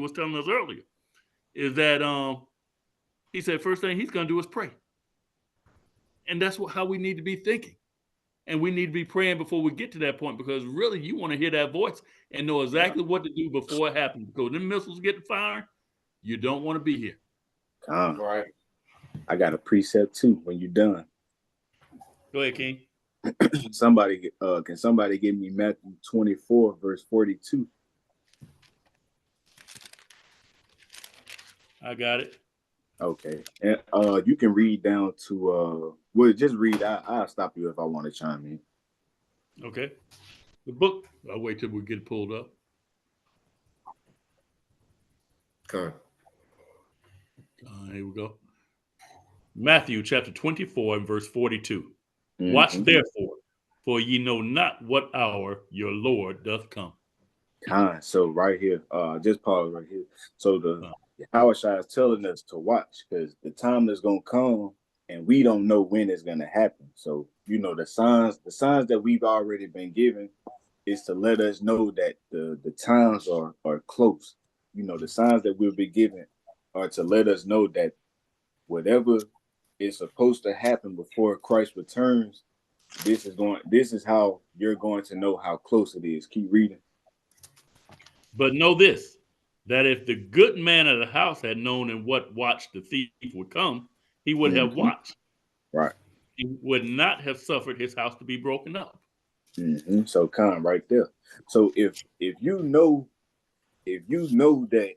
was telling us earlier, is that he said first thing he's going to do is pray. And that's how we need to be thinking. And we need to be praying before we get to that point, because really you want to hear that voice and know exactly what to do before it happens. Because them missiles get firing, you don't want to be here. Right. I got a precept too when you're done. Go ahead, King. Can somebody give me Matthew 24, verse 42? I got it. Okay. And you can read down to just read. I'll stop you if I want to chime in. Okay. The book, I'll wait till we get it pulled up. Okay. Here we go. Matthew chapter 24 and verse 42. Watch therefore, for ye know not what hour your Lord doth come. So right here, just pause right here. So the IHOZ is telling us to watch, because the time is gonna come and we don't know when it's gonna happen. So the signs that we've already been given is to let us know that the times are close. The signs that we'll be given are to let us know that whatever is supposed to happen before Christ returns, this is how you're going to know how close it is. Keep reading. But know this, that if the good man of the house had known in what watch the thief would come, he would have watched. Right. He would not have suffered his house to be broken up. So right there. So if you know that,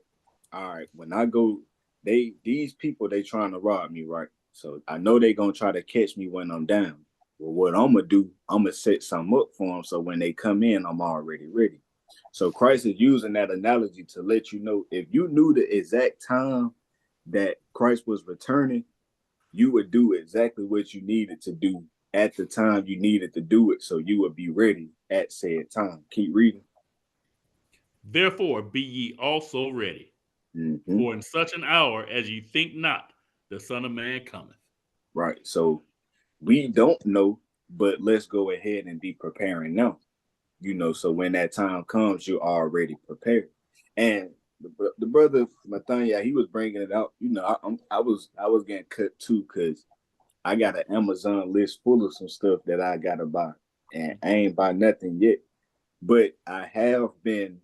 all right, when I go, these people, they trying to rob me, right? So I know they gonna try to catch me when I'm down. Well, what I'm gonna do, I'm gonna set something up for them so when they come in, I'm already ready. So Christ is using that analogy to let you know if you knew the exact time that Christ was returning, you would do exactly what you needed to do at the time you needed to do it, so you would be ready at said time. Keep reading. Therefore, be ye also ready, for in such an hour as ye think not, the Son of Man cometh. Right. So we don't know, but let's go ahead and be preparing now. So when that time comes, you're already prepared. And the brother Mathania, he was bringing it out. I was getting cut too because I got an Amazon list full of some stuff that I gotta buy, and I ain't buy nothing yet. But I've been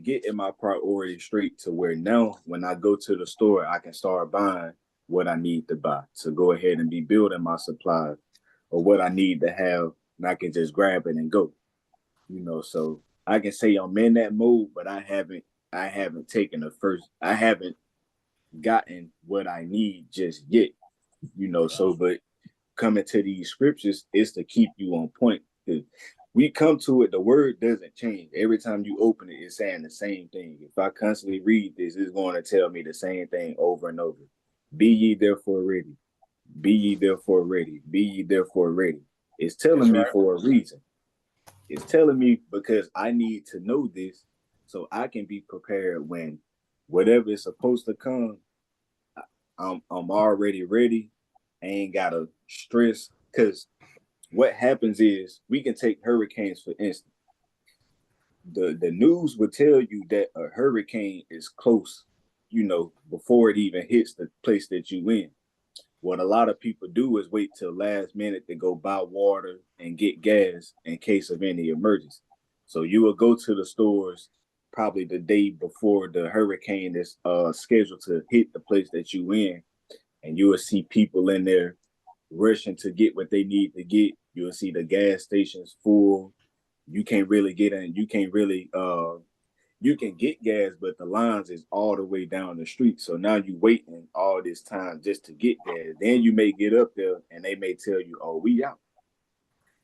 getting my priorities straight to where now when I go to the store, I can start buying what I need to buy to go ahead and be building my supplies or what I need to have, and I can just grab it and go. So I can say I'm in that mode, but I haven't I haven't gotten what I need just yet. But coming to these scriptures is to keep you on point. We come to it, the word doesn't change. Every time you open it, it's saying the same thing. If I constantly read this, it's going to tell me the same thing over and over. Be ye therefore ready. Be ye therefore ready. Be ye therefore ready. It's telling me for a reason. It's telling me because I need to know this so I can be prepared when whatever is supposed to come, I'm already ready. I ain't gotta stress, because what happens is we can take hurricanes for instance. The news will tell you that a hurricane is close, before it even hits the place that you in. What a lot of people do is wait till last minute to go buy water and get gas in case of any emergency. So you will go to the stores probably the day before the hurricane is scheduled to hit the place that you in, and you will see people in there rushing to get what they need to get. You will see the gas stations full. You can't really get in. You can't really you can get gas, but the lines is all the way down the street. So now you waiting all this time just to get gas. Then you may get up there and they may tell you, "Oh, we out."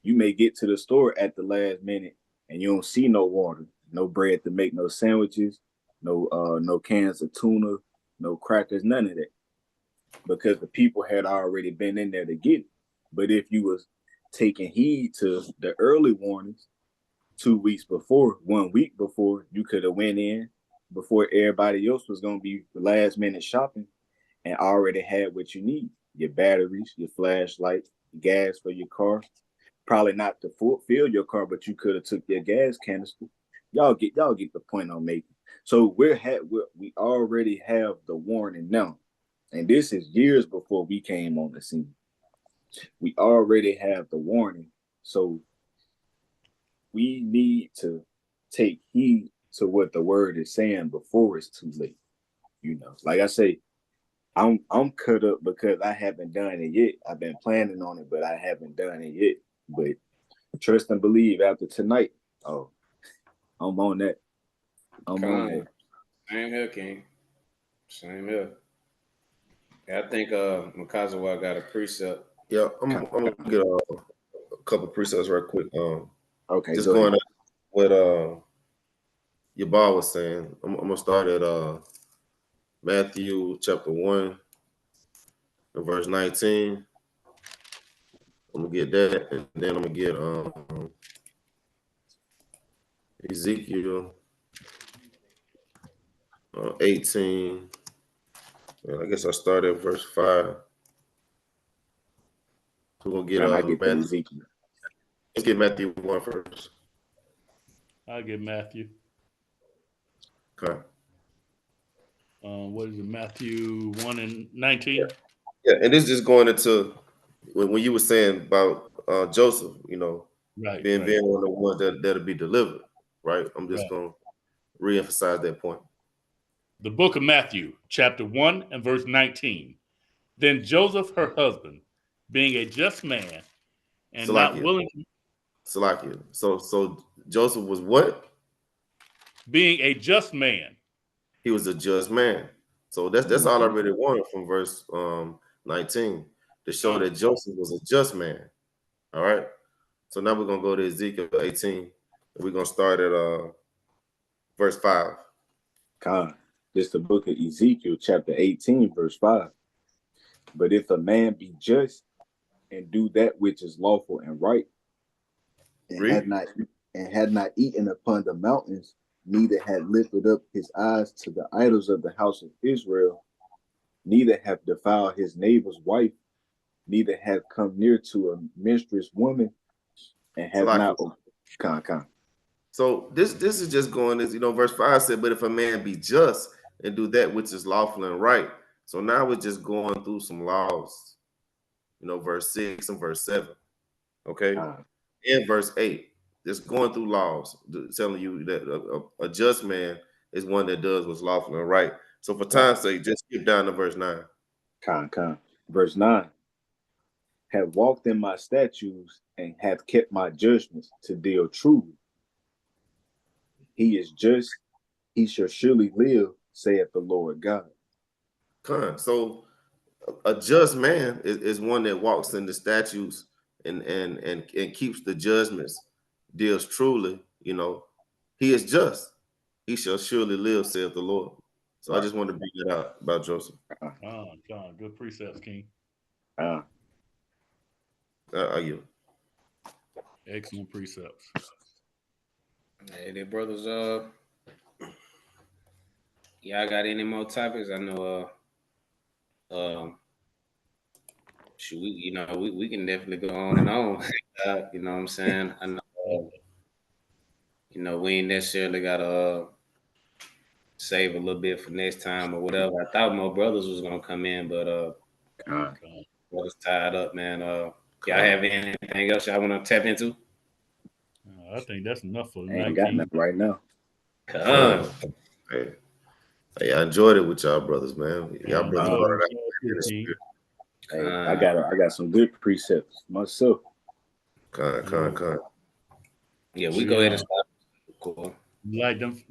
You may get to the store at the last minute and you don't see no water, no bread to make no sandwiches, no cans of tuna, no crackers, none of that, because the people had already been in there to get it. But if you was taking heed to the early warnings, 2 weeks before, 1 week before, you could have went in before everybody else was going to be last minute shopping and already had what you need: your batteries, your flashlight, gas for your car. Probably not to fill your car, but you could have took your gas canister. Y'all get the point I'm making. So we already have the warning now, and this is years before we came on the scene. We already have the warning, so we need to take heed to what the word is saying before it's too late. Like I say, I'm cut up because I haven't done it yet. I've been planning on it, but I haven't done it yet. But trust and believe after tonight. Oh, I'm on that. I'm on that. Same here, King. Same here. I think Makazawa got a precept. Yeah, I'm gonna get a couple precepts right quick. Okay, just going up what your bar was saying. I'm gonna start at Matthew chapter 1 and verse 19. I'm gonna get that, and then I'm gonna get Ezekiel 18. I guess I start at verse 5. So we're gonna get Matthew. Ezekiel. Let's get Matthew 1 first. I'll get Matthew. Okay. What is it? Matthew 1 and 19? Yeah, and this is just going into when you were saying about Joseph, being one of the ones that'll be delivered, right? I'm just going to reemphasize that point. The book of Matthew, chapter 1 and verse 19. Then Joseph, her husband, being a just man and not willing to... Salakia. So Joseph was what? Being a just man. He was a just man. So that's all I really wanted from verse 19, to show that Joseph was a just man. All right. So now we're gonna go to Ezekiel 18. We're gonna start at verse 5. This is the book of Ezekiel, chapter 18, verse 5. But if a man be just and do that which is lawful and right, and had not eaten upon the mountains, neither had lifted up his eyes to the idols of the house of Israel, neither have defiled his neighbor's wife, neither have come near to a menstruous woman, and have not. So this is just going as verse 5 said, but if a man be just and do that which is lawful and right. So now we're just going through some laws, verse 6 and verse 7. Okay. In verse 8, just going through laws, telling you that a just man is one that does what's lawful and right. So for time's sake, just skip down to verse 9. Verse 9. Have walked in my statutes and have kept my judgments to deal truly. He is just, he shall surely live, saith the Lord God. So a just man is one that walks in the statutes and keeps the judgments, deals truly. He is just. He shall surely live, saith the Lord. So I just wanted to bring that out about Joseph. John, good precepts, King. Are you? Excellent precepts. Hey, there, brothers. Y'all got any more topics? I know. Should we? We can definitely go on and on. You know what I'm saying? I know. We ain't necessarily gotta save a little bit for next time or whatever. I thought more brothers was gonna come in, but brothers tied up, man. Y'all have anything else y'all want to tap into? I think that's enough for the night. I ain't got nothing right now. Hey, I enjoyed it with y'all brothers, man. Y'all brothers brought it out. Hey, I got some good precepts myself. Con. Yeah, we go ahead and stop. Cool. Like them.